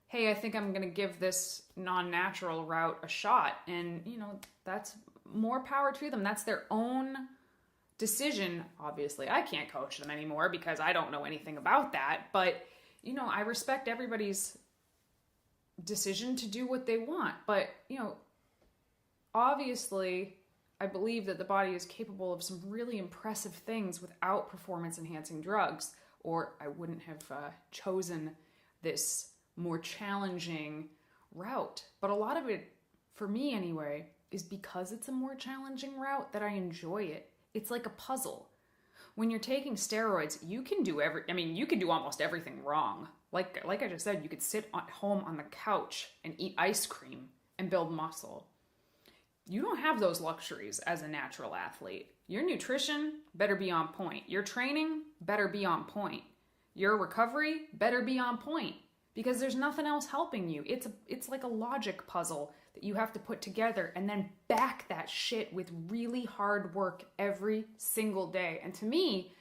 hey, I think I'm going to give this non-natural route a shot. And, you know, that's more power to them. That's their own decision. Obviously, I can't coach them anymore because I don't know anything about that. But, you know, I respect everybody's decision to do what they want. But, you know, obviously, I believe that the body is capable of some really impressive things without performance-enhancing drugs, or I wouldn't have chosen this more challenging route. But a lot of it, for me anyway, is because it's a more challenging route that I enjoy it. It's like a puzzle. When you're taking steroids, you can do you can do almost everything wrong. Like I just said, you could sit at home on the couch and eat ice cream and build muscle. You don't have those luxuries as a natural athlete. Your nutrition better be on point. Your training better be on point. Your recovery better be on point, because there's nothing else helping you. It's like a logic puzzle that you have to put together and then back that shit with really hard work every single day. And to me,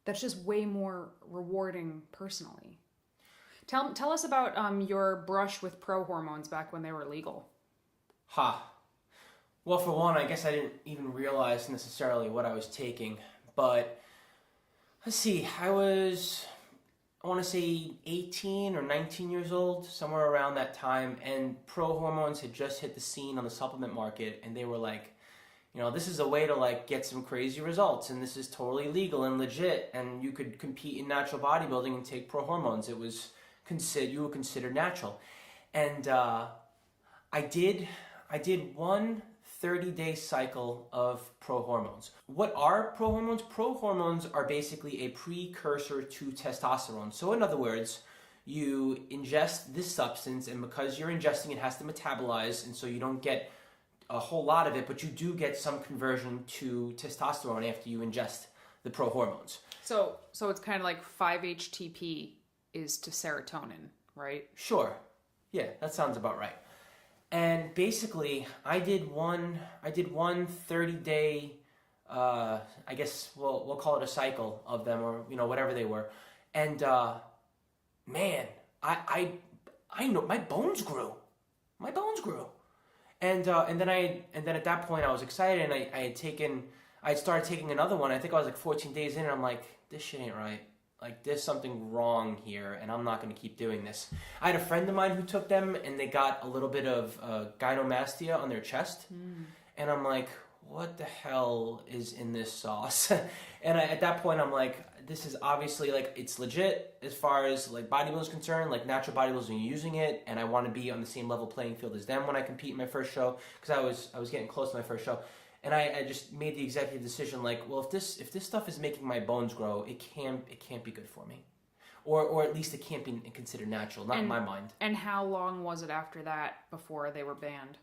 that's just way more rewarding personally. Tell us about your brush with pro hormones back when they were legal. Well, for one, I guess I didn't even realize necessarily what I was taking. But let's see, I want to say 18 or 19 years old, somewhere around that time, and pro hormones had just hit the scene on the supplement market, and they were like, you know, this is a way to like get some crazy results, and this is totally legal and legit, and you could compete in natural bodybuilding and take pro hormones. It was you were considered natural. And I did one 30-day cycle of pro hormones. What are pro hormones? Pro hormones are basically a precursor to testosterone. So in other words, you ingest this substance, and because you're ingesting it, has to metabolize, and so you don't get a whole lot of it, but you do get some conversion to testosterone after you ingest the pro hormones. So it's kind of like 5-HTP is to serotonin, right? Sure. Yeah, that sounds about right. And basically, I did one 30-day, I guess we'll call it a cycle of them, or you know, whatever they were. And man, I know my bones grew. And then at that point I was excited, and I had started taking another one. I think I was like 14 days in, and I'm like, this shit ain't right. like there's something wrong here, and I'm not going to keep doing this. I had a friend of mine who took them, and they got a little bit of gynecomastia on their chest, and I'm like, what the hell is in this sauce? And at that point, I'm like, this is obviously like, it's legit as far as like bodybuilding is concerned. Like natural bodybuilders are using it, and I want to be on the same level playing field as them when I compete in my first show, because I was getting close to my first show. And I just made the executive decision, like, well, if this stuff is making my bones grow, it can't be good for me, or at least it can't be considered natural, not in my mind. And how long was it after that before they were banned?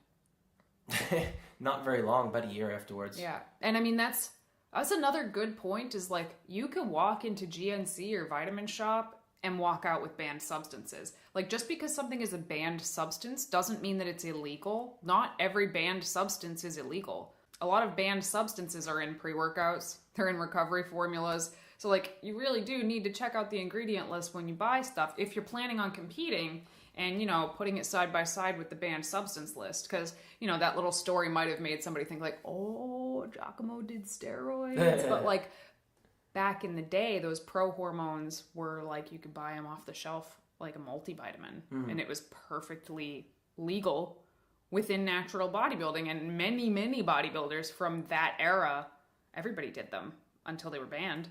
Not very long, about a year afterwards. Yeah, and I mean that's another good point. Is like you could walk into GNC or Vitamin Shop and walk out with banned substances. Like just because something is a banned substance doesn't mean that it's illegal. Not every banned substance is illegal. A lot of banned substances are in pre-workouts, they're in recovery formulas. So like you really do need to check out the ingredient list when you buy stuff if you're planning on competing and, you know, putting it side by side with the banned substance list. Because, you know, that little story might have made somebody think like, oh, 𝐬𝐿𝐫𝐷 did steroids. But like back in the day, those pro hormones were like you could buy them off the shelf like a multivitamin. And it was perfectly legal within natural bodybuilding, and many bodybuilders from that era, everybody did them until they were banned.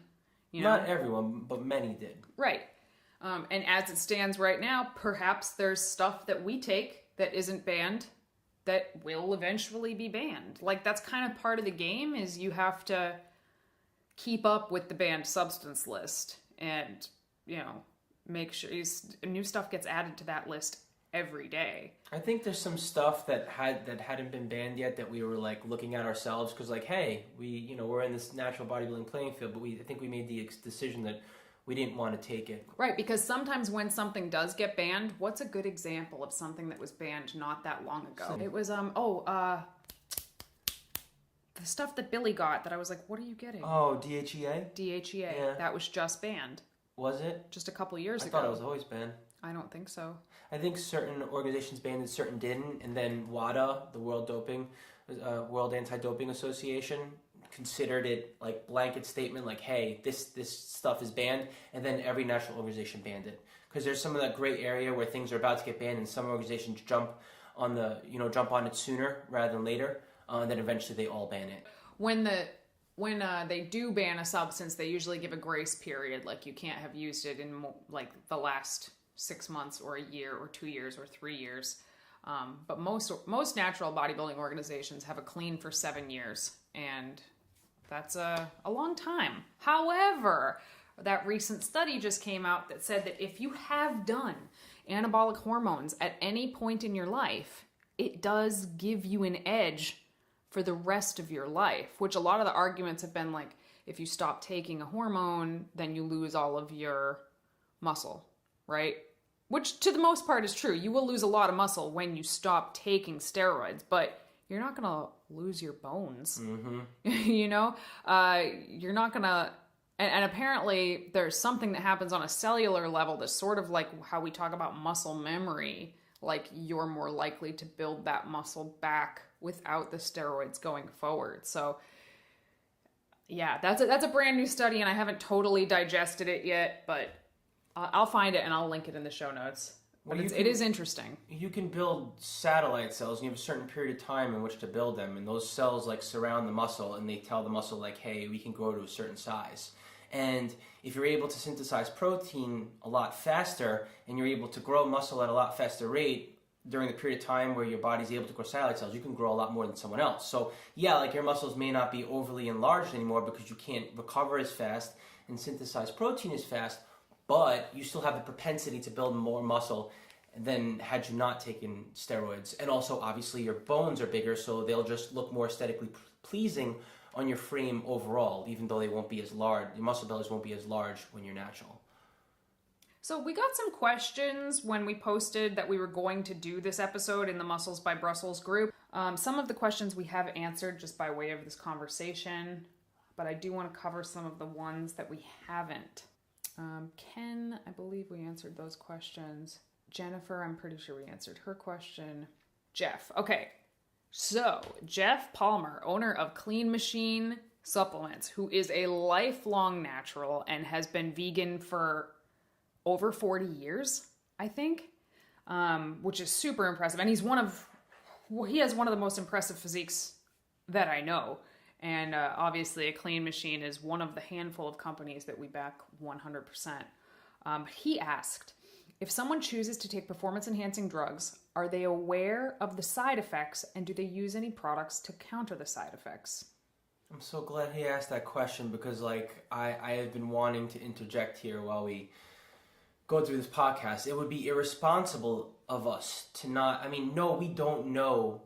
You know? Not everyone, but many did. Right. And as it stands right now, perhaps there's stuff that we take that isn't banned that will eventually be banned. Like that's kind of part of the game, is you have to keep up with the banned substance list and, you know, make sure new stuff gets added to that list every day. I think there's some stuff that hadn't been banned yet that we were like looking at ourselves, because like, hey, we're in this natural bodybuilding playing field, but I think we made the decision that we didn't want to take it. Right, because sometimes when something does get banned, what's a good example of something that was banned not that long ago? It was the stuff that Billy got that I was like, what are you getting? Oh, DHEA? DHEA. Yeah. That was just banned. Was it? Just a couple years ago. I thought it was always banned. I don't think so. I think certain organizations banned it, certain didn't, and then WADA, the World Anti-Doping Association, considered it like blanket statement, like, hey, this stuff is banned, and then every national organization banned it, because there's some of that gray area where things are about to get banned, and some organizations jump on it sooner rather than later, and then eventually they all ban it. When they do ban a substance, they usually give a grace period, like you can't have used it in like the last 6 months or a year or 2 years or 3 years. But most natural bodybuilding organizations have a clean for 7 years, and that's a long time. However, that recent study just came out that said that if you have done anabolic hormones at any point in your life, it does give you an edge for the rest of your life, which a lot of the arguments have been like, if you stop taking a hormone, then you lose all of your muscle, right? Which to the most part is true. You will lose a lot of muscle when you stop taking steroids, but you're not gonna lose your bones. You know, you're not gonna. And apparently, there's something that happens on a cellular level that's sort of like how we talk about muscle memory. Like you're more likely to build that muscle back without the steroids going forward. So, yeah, that's a brand new study, and I haven't totally digested it yet, but I'll find it and I'll link it in the show notes. But it is interesting. You can build satellite cells, and you have a certain period of time in which to build them, and those cells like surround the muscle, and they tell the muscle like, hey, we can grow to a certain size. And if you're able to synthesize protein a lot faster, and you're able to grow muscle at a lot faster rate during the period of time where your body's able to grow satellite cells, you can grow a lot more than someone else. So yeah, like your muscles may not be overly enlarged anymore because you can't recover as fast and synthesize protein as fast, but you still have the propensity to build more muscle than had you not taken steroids. And also, obviously, your bones are bigger, so they'll just look more aesthetically pleasing on your frame overall, even though they won't be as large. Your muscle bellies won't be as large when you're natural. So we got some questions when we posted that we were going to do this episode in the Muscles by Brussels group. Some of the questions we have answered just by way of this conversation, but I do want to cover some of the ones that we haven't. Ken, I believe we answered those questions. Jennifer, I'm pretty sure we answered her question. Jeff, okay. So, Jeff Palmer, owner of Clean Machine supplements, who is a lifelong natural and has been vegan for over 40 years, I think, which is super impressive. And he has one of the most impressive physiques that I know. And obviously a Clean Machine is one of the handful of companies that we back 100%. He asked, if someone chooses to take performance-enhancing drugs, are they aware of the side effects, and do they use any products to counter the side effects? I'm so glad he asked that question, because like I have been wanting to interject here while we go through this podcast. It would be irresponsible of us to not, no, we don't know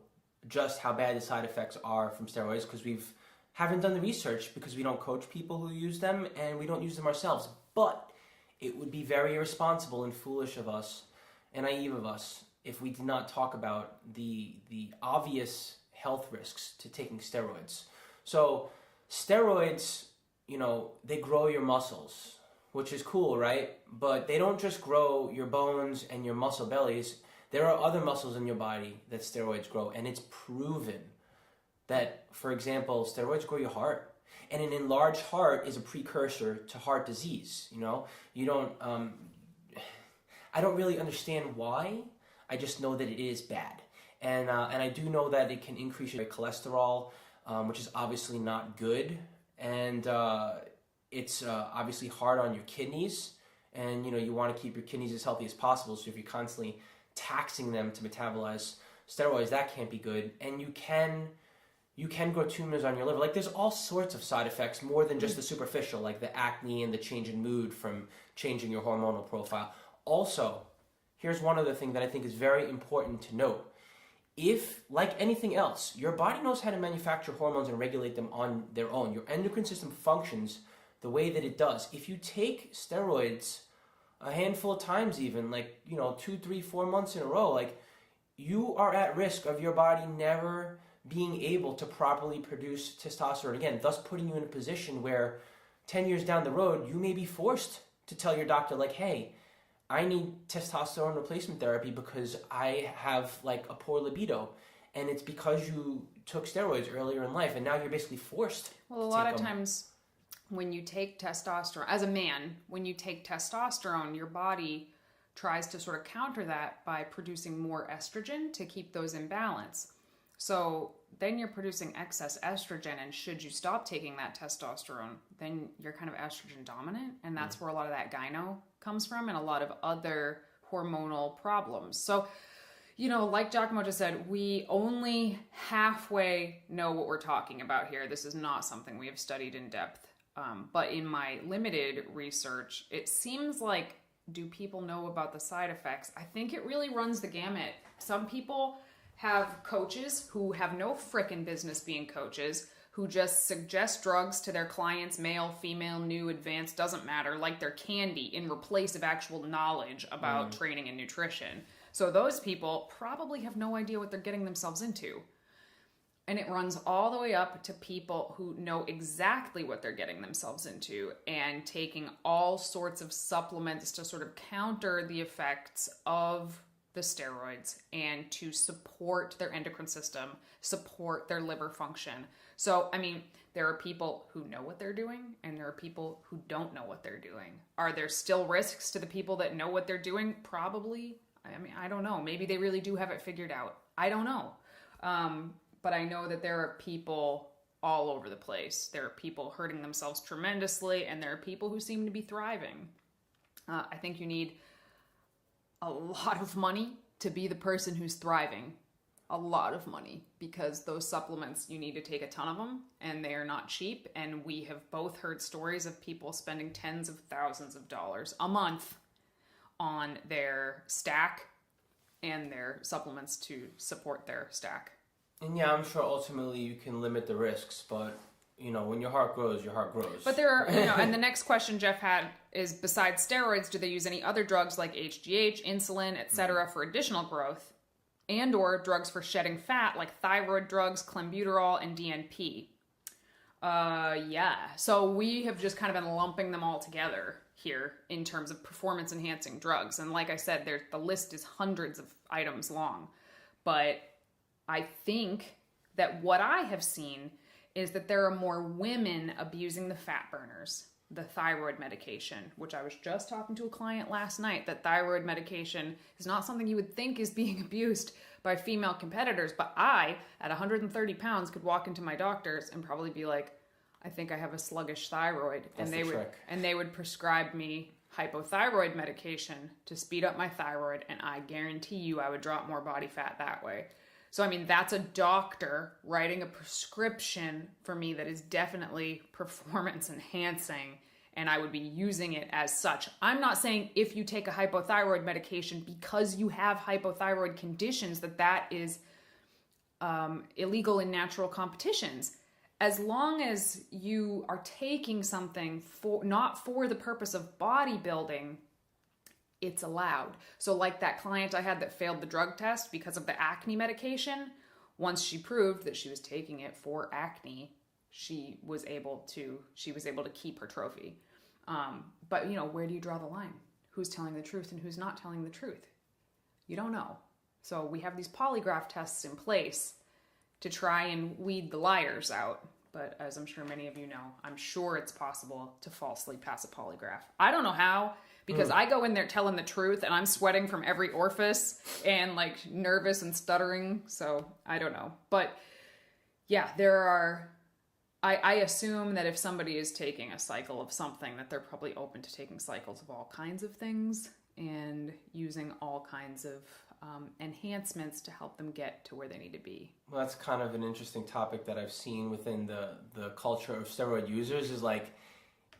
just how bad the side effects are from steroids, because haven't done the research, because we don't coach people who use them and we don't use them ourselves. But it would be very irresponsible and foolish of us and naive of us if we did not talk about the obvious health risks to taking steroids. So steroids, they grow your muscles, which is cool, right? But they don't just grow your bones and your muscle bellies. There are other muscles in your body that steroids grow, and it's proven that, for example, steroids grow your heart. And an enlarged heart is a precursor to heart disease. You don't. I don't really understand why. I just know that it is bad, and I do know that it can increase your cholesterol, which is obviously not good, and it's obviously hard on your kidneys. And you want to keep your kidneys as healthy as possible. So if you're constantly taxing them to metabolize steroids, that can't be good. And you can grow tumors on your liver. Like, there's all sorts of side effects, more than just the superficial, like the acne and the change in mood from changing your hormonal profile. Also, here's one other thing that I think is very important to note. If, like anything else, your body knows how to manufacture hormones and regulate them on their own, your endocrine system functions the way that it does. If you take steroids a handful of times, even, 2, 3, 4 months in a row, you are at risk of your body never being able to properly produce testosterone again, thus putting you in a position where 10 years down the road, you may be forced to tell your doctor, hey, I need testosterone replacement therapy because I have a poor libido. And it's because you took steroids earlier in life, and now you're basically forced. Well, a lot of times when you take testosterone, as a man, when you take testosterone, your body tries to sort of counter that by producing more estrogen to keep those in balance. So then you're producing excess estrogen, and should you stop taking that testosterone, then you're kind of estrogen dominant, and that's where a lot of that gyno comes from, and a lot of other hormonal problems. So, like Giacomo just said, we only halfway know what we're talking about here. This is not something we have studied in depth. But in my limited research, it seems like, do people know about the side effects? I think it really runs the gamut. Some people have coaches who have no frickin' business being coaches, who just suggest drugs to their clients, male, female, new, advanced, doesn't matter, like they're candy, in replace of actual knowledge about training and nutrition. So those people probably have no idea what they're getting themselves into. And it runs all the way up to people who know exactly what they're getting themselves into and taking all sorts of supplements to sort of counter the effects of the steroids and to support their endocrine system, support their liver function. So, there are people who know what they're doing, and there are people who don't know what they're doing. Are there still risks to the people that know what they're doing? Probably. I don't know. Maybe they really do have it figured out. I don't know. But I know that there are people all over the place. There are people hurting themselves tremendously, and there are people who seem to be thriving. I think you need a lot of money to be the person who's thriving. A lot of money, because those supplements, you need to take a ton of them, and they are not cheap. And we have both heard stories of people spending tens of thousands of dollars a month on their stack and their supplements to support their stack. And yeah, I'm sure ultimately you can limit the risks, but when your heart grows, your heart grows. But there are, and the next question Jeff had is, besides steroids, do they use any other drugs like HGH, insulin, etc. for additional growth, and or drugs for shedding fat like thyroid drugs, clenbuterol, and DNP? Yeah. So we have just kind of been lumping them all together here in terms of performance-enhancing drugs. And like I said, the list is hundreds of items long. But I think that what I have seen is that there are more women abusing the fat burners, the thyroid medication, which I was just talking to a client last night, that thyroid medication is not something you would think is being abused by female competitors. But I, at 130 pounds, could walk into my doctor's and probably be like, I think I have a sluggish thyroid. That's and they would prescribe me hypothyroid medication to speed up my thyroid, and I guarantee you I would drop more body fat that way. So, I mean, that's a doctor writing a prescription for me that is definitely performance enhancing, and I would be using it as such. I'm not saying if you take a hypothyroid medication because you have hypothyroid conditions that is illegal in natural competitions. As long as you are taking something not for the purpose of bodybuilding, it's allowed. So like that client I had that failed the drug test because of the acne medication, once she proved that she was taking it for acne, she was able to keep her trophy. But where do you draw the line? Who's telling the truth and who's not telling the truth? You don't know. So we have these polygraph tests in place to try and weed the liars out. But as I'm sure many of you know, I'm sure it's possible to falsely pass a polygraph. I don't know how, because I go in there telling the truth and I'm sweating from every orifice and like nervous and stuttering. So I don't know. But yeah, I assume that if somebody is taking a cycle of something, that they're probably open to taking cycles of all kinds of things and using all kinds of enhancements to help them get to where they need to be. Well, that's kind of an interesting topic that I've seen within the culture of steroid users, is like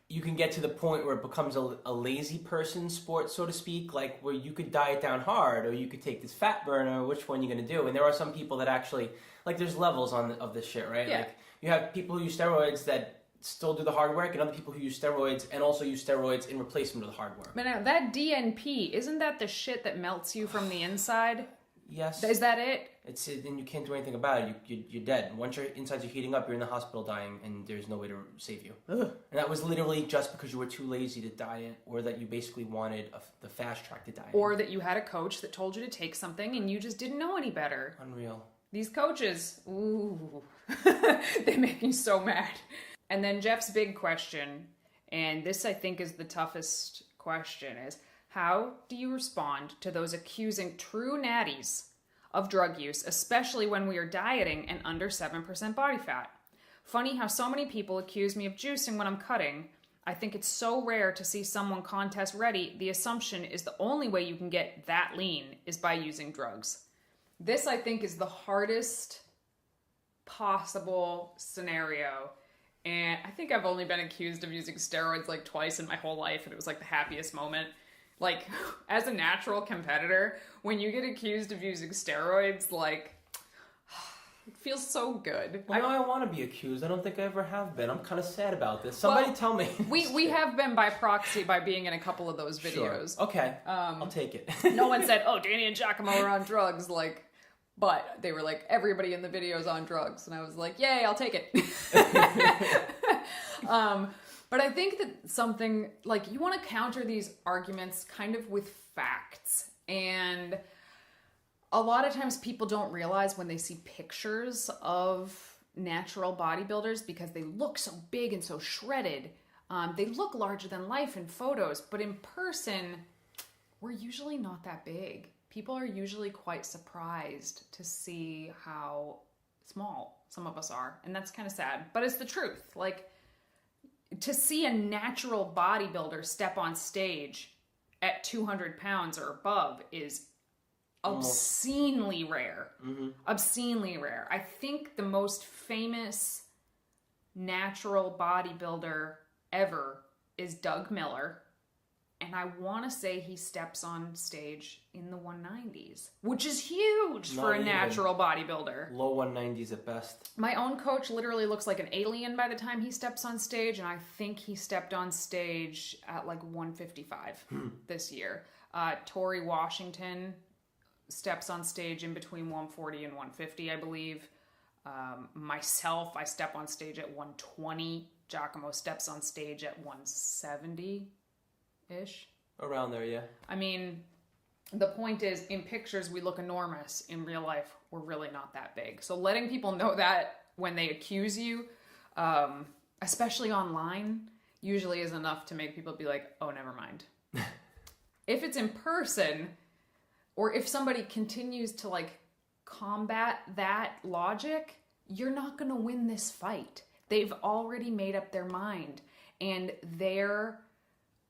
you can get to the point where it becomes a lazy person sport, so to speak, like where you could diet down hard or you could take this fat burner, which one are you going to do? And there are some people that actually, like there's levels of this shit, right? Yeah. Like you have people who use steroids that still do the hard work, and other people who use steroids and also use steroids in replacement of the hard work. But now, that DNP, isn't that the shit that melts you from the inside? Yes. Is that it? It's and you can't do anything about it. You're dead. Once your insides are heating up, you're in the hospital dying, and there's no way to save you. Ugh. And that was literally just because you were too lazy to diet, or that you basically wanted the fast track to diet. Or that you had a coach that told you to take something and you just didn't know any better. Unreal. These coaches, ooh, they make me so mad. And then Jeff's big question, and this I think is the toughest question, is how do you respond to those accusing true natties of drug use, especially when we are dieting and under 7% body fat? Funny how so many people accuse me of juicing when I'm cutting. I think it's so rare to see someone contest ready. The assumption is the only way you can get that lean is by using drugs. This, I think, is the hardest possible scenario. And I think I've only been accused of using steroids like twice in my whole life, and it was like the happiest moment. Like, as a natural competitor, when you get accused of using steroids, like, it feels so good. Well, I want to be accused. I don't think I ever have been. I'm kind of sad about this. Somebody tell me. We have been by proxy by being in a couple of those videos. Sure. Okay, I'll take it. No one said, oh, Danny and 𝐿𝐿𝐼𝐿 are on drugs, like... But they were like, everybody in the video is on drugs. And I was like, yay, I'll take it. But I think that something, like, you want to counter these arguments kind of with facts. And a lot of times people don't realize when they see pictures of natural bodybuilders, because they look so big and so shredded, they look larger than life in photos. But in person, we're usually not that big. People are usually quite surprised to see how small some of us are. And that's kind of sad, but it's the truth. Like, to see a natural bodybuilder step on stage at 200 pounds or above is obscenely rare. Mm-hmm. Obscenely rare. I think the most famous natural bodybuilder ever is Doug Miller. And I want to say he steps on stage in the 190s, which is huge for a natural bodybuilder. Low 190s at best. My own coach literally looks like an alien by the time he steps on stage, and I think he stepped on stage at like 155 this year. Tori Washington steps on stage in between 140 and 150, I believe. Myself, I step on stage at 120. 𝐿𝐿𝐼𝐿 steps on stage at 170. Ish. Around there, yeah. I mean, the point is, in pictures, we look enormous. In real life, we're really not that big. So letting people know that when they accuse you especially online, usually is enough to make people be like, oh, never mind. If it's in person, or if somebody continues to like combat that logic, you're not going to win this fight. They've already made up their mind, and their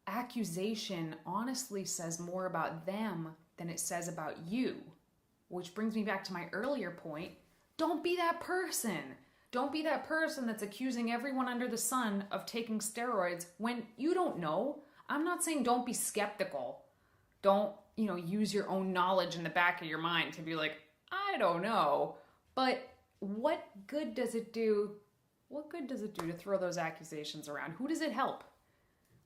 accusation honestly says more about them than it says about you. Which brings me back to my earlier point. Don't be that person. Don't be that person that's accusing everyone under the sun of taking steroids when you don't know. I'm not saying don't be skeptical. Don't, use your own knowledge in the back of your mind to be like, I don't know. But what good does it do? What good does it do to throw those accusations around? Who does it help?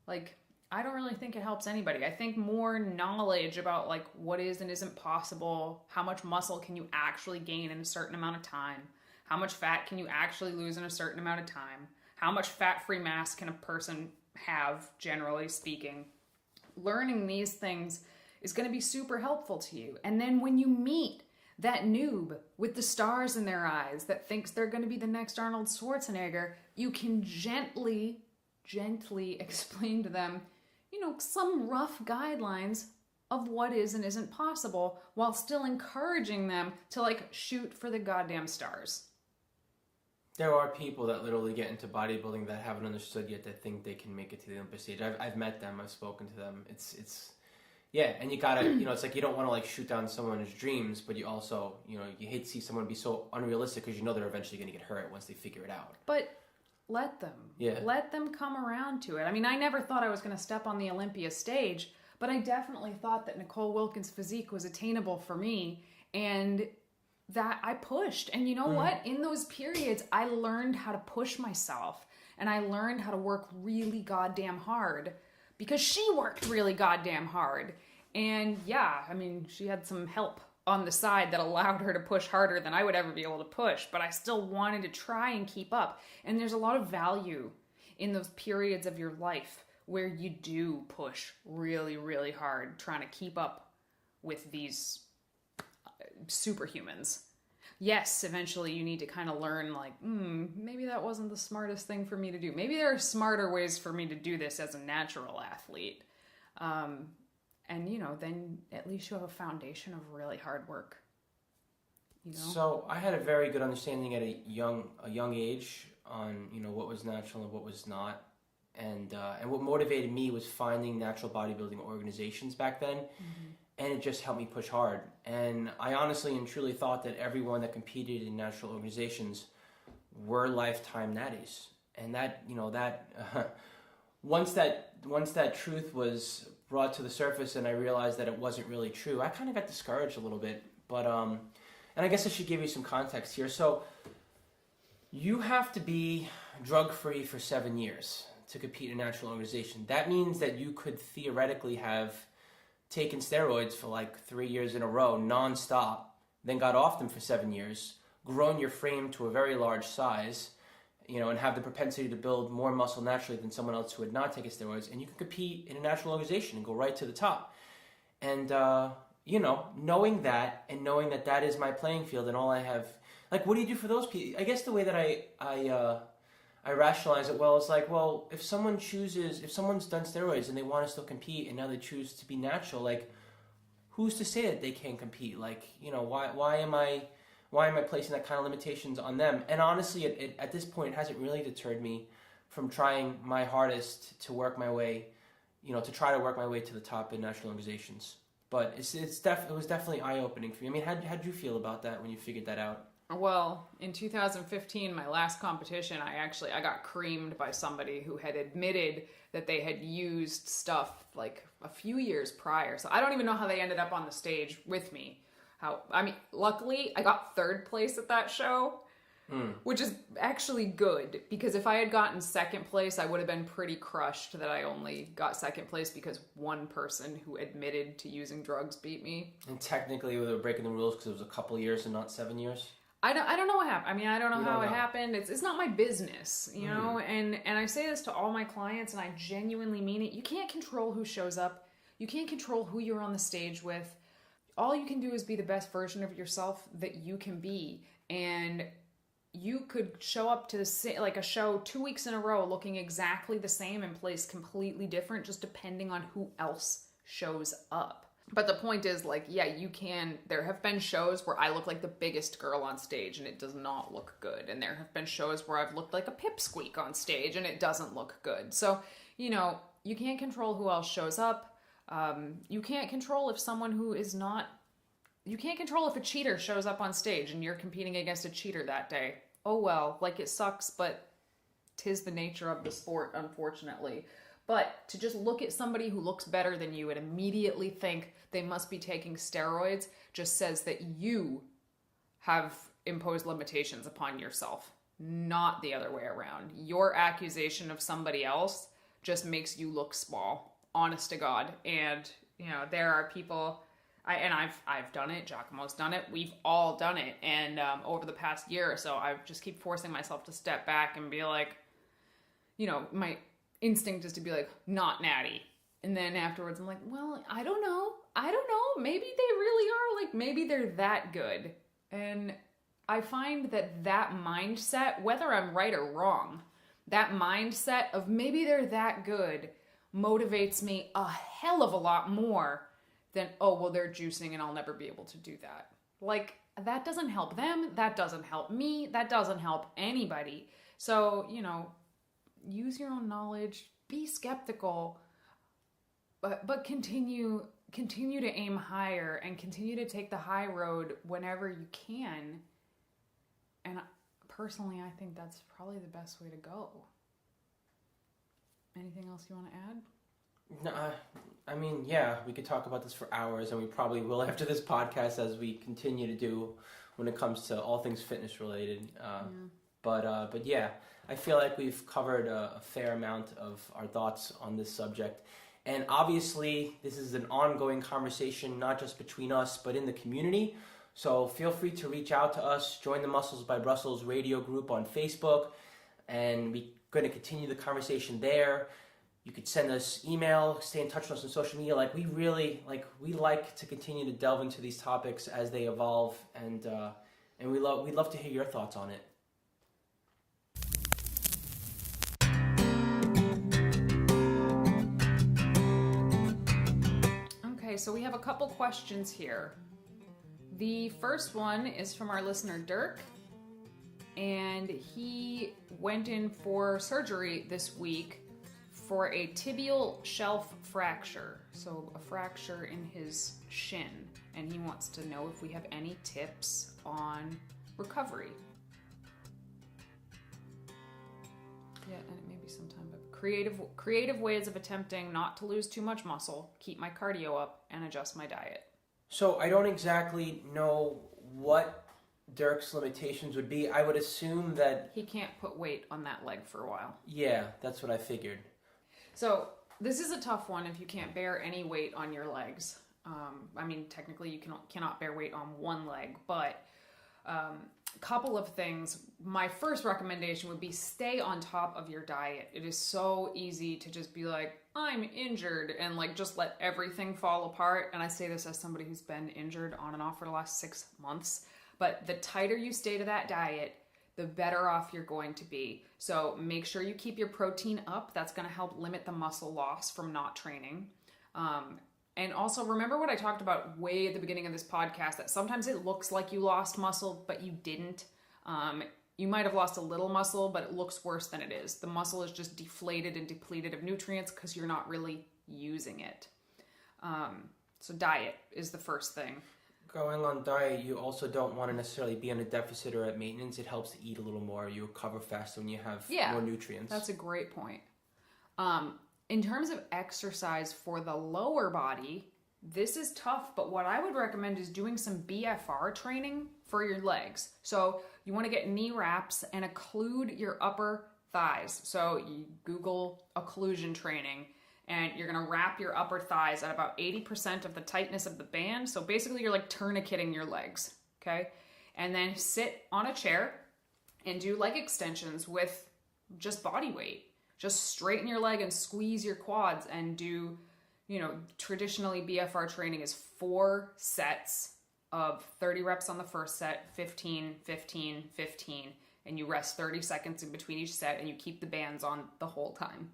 Like, I don't really think it helps anybody. I think more knowledge about like what is and isn't possible, how much muscle can you actually gain in a certain amount of time, how much fat can you actually lose in a certain amount of time, how much fat-free mass can a person have, generally speaking. Learning these things is going to be super helpful to you. And then when you meet that noob with the stars in their eyes that thinks they're going to be the next Arnold Schwarzenegger, you can gently explain to them, some rough guidelines of what is and isn't possible, while still encouraging them to like shoot for the goddamn stars. There are people that literally get into bodybuilding that haven't understood yet, that think they can make it to the Olympic stage. I've met them, I've spoken to them. It's yeah, and you gotta, it's like you don't want to like shoot down someone's dreams, but you also, you hate to see someone be so unrealistic because they're eventually going to get hurt once they figure it out. But let them. Yeah. Let them come around to it. I mean, I never thought I was going to step on the Olympia stage, but I definitely thought that Nicole Wilkins' physique was attainable for me, and that I pushed. And you know what? In those periods, I learned how to push myself, and I learned how to work really goddamn hard because she worked really goddamn hard. And yeah, I mean, she had some help on the side that allowed her to push harder than I would ever be able to push, but I still wanted to try and keep up. And there's a lot of value in those periods of your life where you do push really, really hard, trying to keep up with these superhumans. Yes, eventually you need to kind of learn like, maybe that wasn't the smartest thing for me to do. Maybe there are smarter ways for me to do this as a natural athlete. And, then at least you have a foundation of really hard work. So I had a very good understanding at a young age on, what was natural and what was not. And what motivated me was finding natural bodybuilding organizations back then. Mm-hmm. And it just helped me push hard. And I honestly and truly thought that everyone that competed in natural organizations were lifetime natties. And that, once that truth was brought to the surface and I realized that it wasn't really true, I kind of got discouraged a little bit. But, and I guess I should give you some context here. So you have to be drug-free for 7 years to compete in a natural organization. That means that you could theoretically have taken steroids for like 3 years in a row, non-stop, then got off them for 7 years, grown your frame to a very large size, and have the propensity to build more muscle naturally than someone else who had not taken steroids, and you can compete in a natural organization and go right to the top. And, knowing that, and knowing that that is my playing field, and all I have, like, what do you do for those people? I guess the way that I rationalize it well is like, well, if someone's done steroids and they want to still compete and now they choose to be natural, like, who's to say that they can't compete? Like, why am I placing that kind of limitations on them? And honestly, at this point, it hasn't really deterred me from trying my hardest to work my way, to try to work my way to the top in national organizations. But it was definitely eye-opening for me. I mean, how'd you feel about that when you figured that out? Well, in 2015, my last competition, I got creamed by somebody who had admitted that they had used stuff like a few years prior. So I don't even know how they ended up on the stage with me. Luckily, I got third place at that show, which is actually good, because if I had gotten second place, I would have been pretty crushed that I only got second place because one person who admitted to using drugs beat me. And technically, they were breaking the rules because it was a couple years and not 7 years. I don't know what happened. I mean, I don't know how it happened. It's not my business, know? And I say this to all my clients, and I genuinely mean it. You can't control who shows up. You can't control who you're on the stage with. All you can do is be the best version of yourself that you can be. And you could show up to like a show 2 weeks in a row looking exactly the same and place completely different, just depending on who else shows up. But the point is, like, yeah, you can, there have been shows where I look like the biggest girl on stage and it does not look good. And there have been shows where I've looked like a pipsqueak on stage and it doesn't look good. So, you know, you can't control who else shows up. You can't control if someone who is not, you can't control if a cheater shows up on stage and you're competing against a cheater that day. Oh well, like, it sucks, but 'tis the nature of the sport, unfortunately. But to just look at somebody who looks better than you and immediately think they must be taking steroids just says that you have imposed limitations upon yourself, not the other way around. Your accusation of somebody else just makes you look small, honest to God. And, you know, there are people, I've done it, 𝐬𝐮𝐬𝐽's done it, we've all done it. And over the past year or so, I just keep forcing myself to step back and be like, you know, my instinct is to be like, not natty. And then afterwards I'm like, well, I don't know. Maybe they really are, like, maybe they're that good. And I find that mindset, whether I'm right or wrong, that mindset of maybe they're that good motivates me a hell of a lot more than, oh, well, they're juicing and I'll never be able to do that. Like, that doesn't help them. That doesn't help me. That doesn't help anybody. So, you know, use your own knowledge, be skeptical, but continue to aim higher and continue to take the high road whenever you can. And personally, I think that's probably the best way to go. Anything else you want to add? No, I mean, yeah, we could talk about this for hours, and we probably will after this podcast, as we continue to do when it comes to all things fitness related. But yeah, I feel like we've covered a fair amount of our thoughts on this subject. And obviously, this is an ongoing conversation, not just between us, but in the community. So feel free to reach out to us, join the Muscles by Brussels radio group on Facebook, and we're going to continue the conversation there. You could send us email, stay in touch with us on social media. Like, we like to continue to delve into these topics as they evolve, and we'd love to hear your thoughts on it. So we have a couple questions here. The first one is from our listener Dirk, and he went in for surgery this week for a tibial shelf fracture, so a fracture in his shin, and he wants to know if we have any tips on recovery. Yeah, and it may be sometime, but creative ways of attempting not to lose too much muscle, keep my cardio up, and adjust my diet. So I don't exactly know what Dirk's limitations would be. I would assume that he can't put weight on that leg for a while. Yeah, that's what I figured. So this is a tough one if you can't bear any weight on your legs. I mean, technically you cannot bear weight on one leg, but couple of things. My first recommendation would be stay on top of your diet. It is so easy to just be like, I'm injured, and like just let everything fall apart. And I say this as somebody who's been injured on and off for the last 6 months. But the tighter you stay to that diet, the better off you're going to be. So make sure you keep your protein up. That's going to help limit the muscle loss from not training. And also remember what I talked about way at the beginning of this podcast, that sometimes it looks like you lost muscle, but you didn't. You might have lost a little muscle, but it looks worse than it is. The muscle is just deflated and depleted of nutrients because you're not really using it. So diet is the first thing. Going on diet, you also don't want to necessarily be on a deficit or at maintenance. It helps to eat a little more. You recover faster when you have more nutrients. That's a great point. In terms of exercise for the lower body, this is tough, but what I would recommend is doing some BFR training for your legs. So you want to get knee wraps and occlude your upper thighs. So you Google occlusion training, and you're going to wrap your upper thighs at about 80% of the tightness of the band. So basically you're like tourniqueting your legs, okay? And then sit on a chair and do leg extensions with just body weight. Just straighten your leg and squeeze your quads and do, traditionally BFR training is 4 sets of 30 reps on the first set, 15, 15, 15, and you rest 30 seconds in between each set, and you keep the bands on the whole time.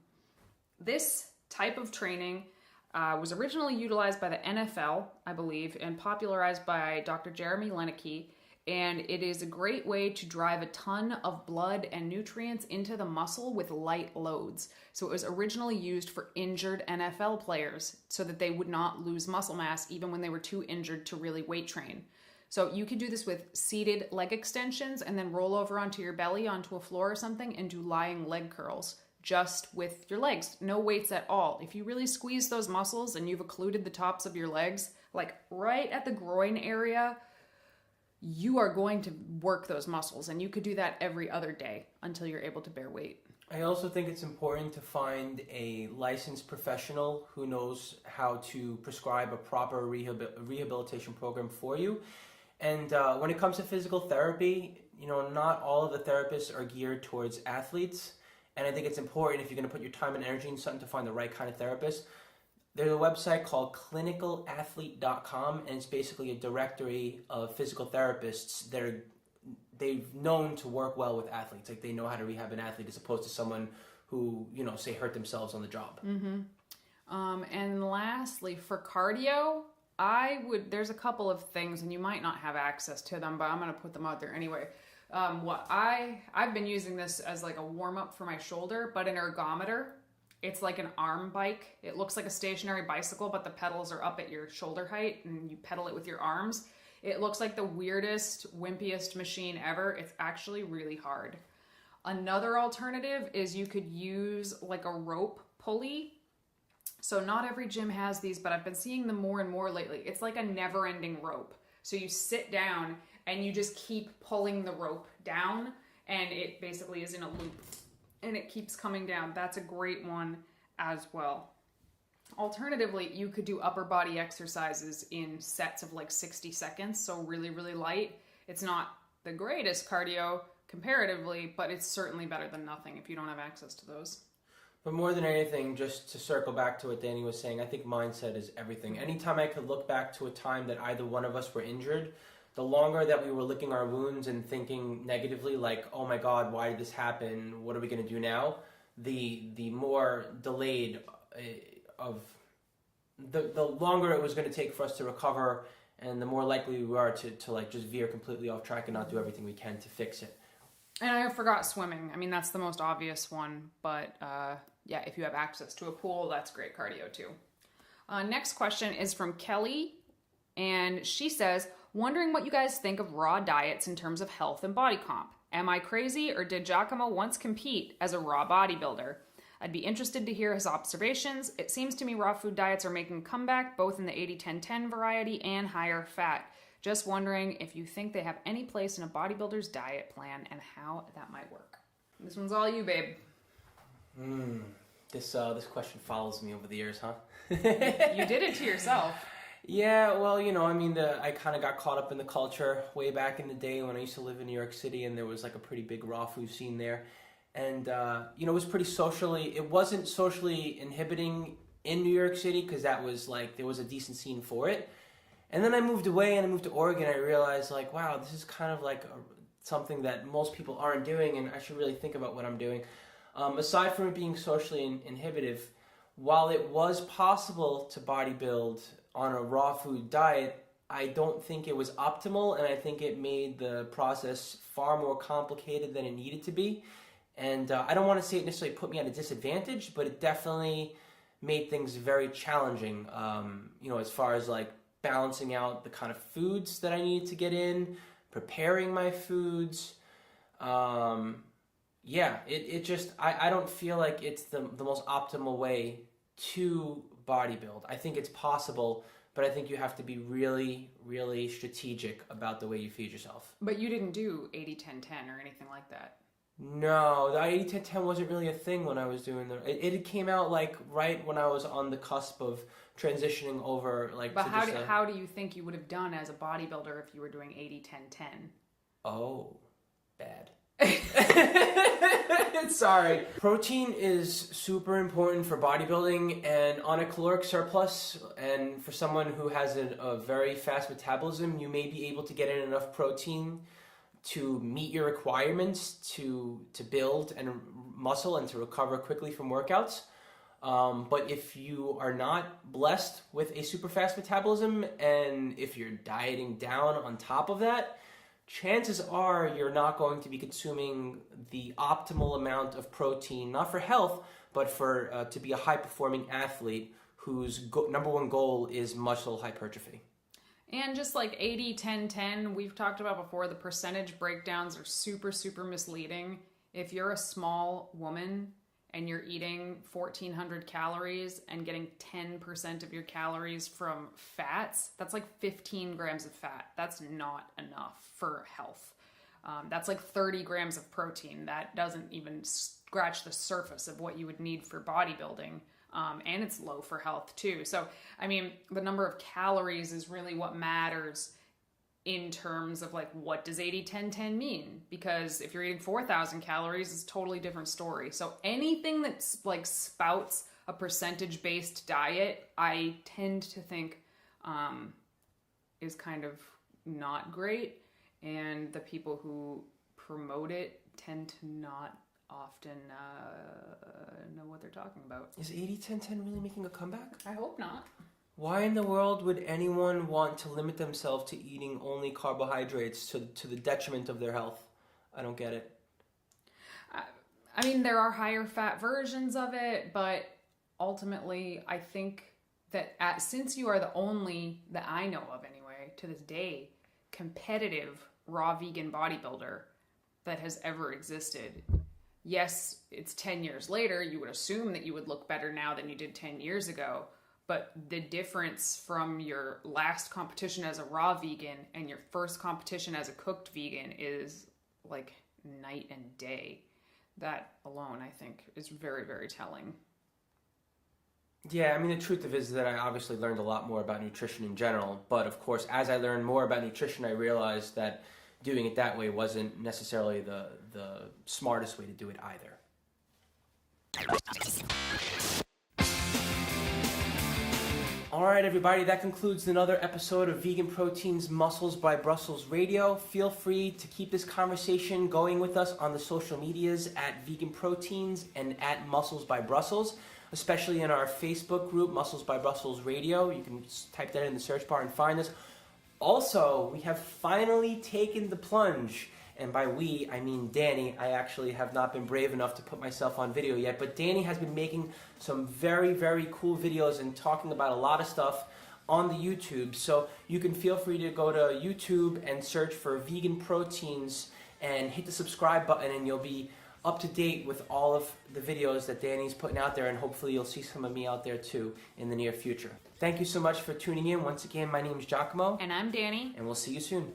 This type of training was originally utilized by the NFL, I believe, and popularized by Dr. Jeremy Lineker, and it is a great way to drive a ton of blood and nutrients into the muscle with light loads. So it was originally used for injured NFL players so that they would not lose muscle mass even when they were too injured to really weight train. So you could do this with seated leg extensions and then roll over onto your belly onto a floor or something and do lying leg curls just with your legs, no weights at all. If you really squeeze those muscles and you've occluded the tops of your legs, like right at the groin area, you are going to work those muscles, and you could do that every other day until you're able to bear weight. I also think it's important to find a licensed professional who knows how to prescribe a proper rehabilitation program for you. And when it comes to physical therapy, not all of the therapists are geared towards athletes. And I think it's important, if you're going to put your time and energy in something, to find the right kind of therapist. There's a website called clinicalathlete.com, and it's basically a directory of physical therapists that they've known to work well with athletes. Like, they know how to rehab an athlete as opposed to someone who, say, hurt themselves on the job. Mm-hmm. And lastly, for cardio, there's a couple of things, and you might not have access to them, but I'm going to put them out there anyway. I've been using this as like a warm-up for my shoulder, but an ergometer. It's like an arm bike. It looks like a stationary bicycle, but the pedals are up at your shoulder height and you pedal it with your arms. It looks like the weirdest, wimpiest machine ever. It's actually really hard. Another alternative is you could use like a rope pulley. So not every gym has these, but I've been seeing them more and more lately. It's like a never-ending rope. So you sit down and you just keep pulling the rope down, and it basically is in a loop and it keeps coming down. That's a great one as well. Alternatively, you could do upper body exercises in sets of like 60 seconds. So really, really light. It's not the greatest cardio comparatively, but it's certainly better than nothing if you don't have access to those. But more than anything, just to circle back to what Danny was saying, I think mindset is everything. Anytime I could look back to a time that either one of us were injured, the longer that we were licking our wounds and thinking negatively, like, oh my God, why did this happen? What are we going to do now? The more delayed the longer it was going to take for us to recover, and the more likely we are to like just veer completely off track and not do everything we can to fix it. And I forgot swimming. I mean, that's the most obvious one, but yeah, if you have access to a pool, that's great cardio too. Next question is from Kelly, and she says, wondering what you guys think of raw diets in terms of health and body comp. Am I crazy, or did 𝐬𝐝𝐾 once compete as a raw bodybuilder? I'd be interested to hear his observations. It seems to me raw food diets are making a comeback, both in the 80-10-10 variety and higher fat. Just wondering if you think they have any place in a bodybuilder's diet plan and how that might work. This one's all you, babe. This question follows me over the years, huh? You did it to yourself. Yeah, well, I kind of got caught up in the culture way back in the day when I used to live in New York City, and there was like a pretty big raw food scene there. And, it was it wasn't socially inhibiting in New York City, because that was like, there was a decent scene for it. And then I moved away and I moved to Oregon. I realized, like, wow, this is kind of like something that most people aren't doing, and I should really think about what I'm doing. Aside from it being socially inhibitive, while it was possible to bodybuild on a raw food diet, I don't think it was optimal, and I think it made the process far more complicated than it needed to be. And I don't want to say it necessarily put me at a disadvantage, but it definitely made things very challenging, as far as like balancing out the kind of foods that I needed to get in, preparing my foods. I don't feel like it's the most optimal way to bodybuild. I think it's possible, but I think you have to be really, really strategic about the way you feed yourself. But you didn't do 80-10-10 or anything like that. No, the 80-10-10 wasn't really a thing when I was doing it came out like right when I was on the cusp of transitioning over, like. But how do you think you would have done as a bodybuilder if you were doing 80-10-10? Oh, bad. Sorry. Protein is super important for bodybuilding, and on a caloric surplus, and for someone who has a very fast metabolism, you may be able to get in enough protein to meet your requirements to build and muscle and to recover quickly from workouts. But if you are not blessed with a super fast metabolism, and if you're dieting down on top of that, chances are you're not going to be consuming the optimal amount of protein, not for health, but for to be a high-performing athlete whose number one goal is muscle hypertrophy. And just like 80-10-10, we've talked about before, the percentage breakdowns are super, super misleading. If you're a small woman and you're eating 1,400 calories and getting 10% of your calories from fats, that's like 15 grams of fat. That's not enough for health. That's like 30 grams of protein. That doesn't even scratch the surface of what you would need for bodybuilding. And it's low for health too. So, I mean, the number of calories is really what matters in terms of like, what does 80-10-10 mean? Because if you're eating 4,000 calories, it's a totally different story. So anything that's like spouts a percentage-based diet, I tend to think is kind of not great. And the people who promote it tend to not often know what they're talking about. Is 80-10-10 really making a comeback? I hope not. Why in the world would anyone want to limit themselves to eating only carbohydrates to the detriment of their health? I don't get it. I mean, there are higher fat versions of it, but ultimately, I think that since you are the only, that I know of anyway, to this day, competitive raw vegan bodybuilder that has ever existed, yes, it's 10 years later, you would assume that you would look better now than you did 10 years ago. But the difference from your last competition as a raw vegan and your first competition as a cooked vegan is like night and day. That alone, I think, is very, very telling. Yeah, I mean, the truth of it is that I obviously learned a lot more about nutrition in general. But of course, as I learned more about nutrition, I realized that doing it that way wasn't necessarily the smartest way to do it either. All right, everybody, that concludes another episode of Vegan Proteins Muscles by Brussels Radio. Feel free to keep this conversation going with us on the social medias at Vegan Proteins and at Muscles by Brussels, especially in our Facebook group, Muscles by Brussels Radio. You can type that in the search bar and find us. Also, we have finally taken the plunge. And by we, I mean Danny. I actually have not been brave enough to put myself on video yet, but Danny has been making some very, very cool videos and talking about a lot of stuff on the YouTube. So you can feel free to go to YouTube and search for Vegan Proteins and hit the subscribe button, and you'll be up to date with all of the videos that Danny's putting out there, and hopefully you'll see some of me out there too in the near future. Thank you so much for tuning in. Once again, my name is 𝐬𝐮𝐬𝐫𝐿, And I'm Danny. and we'll see you soon.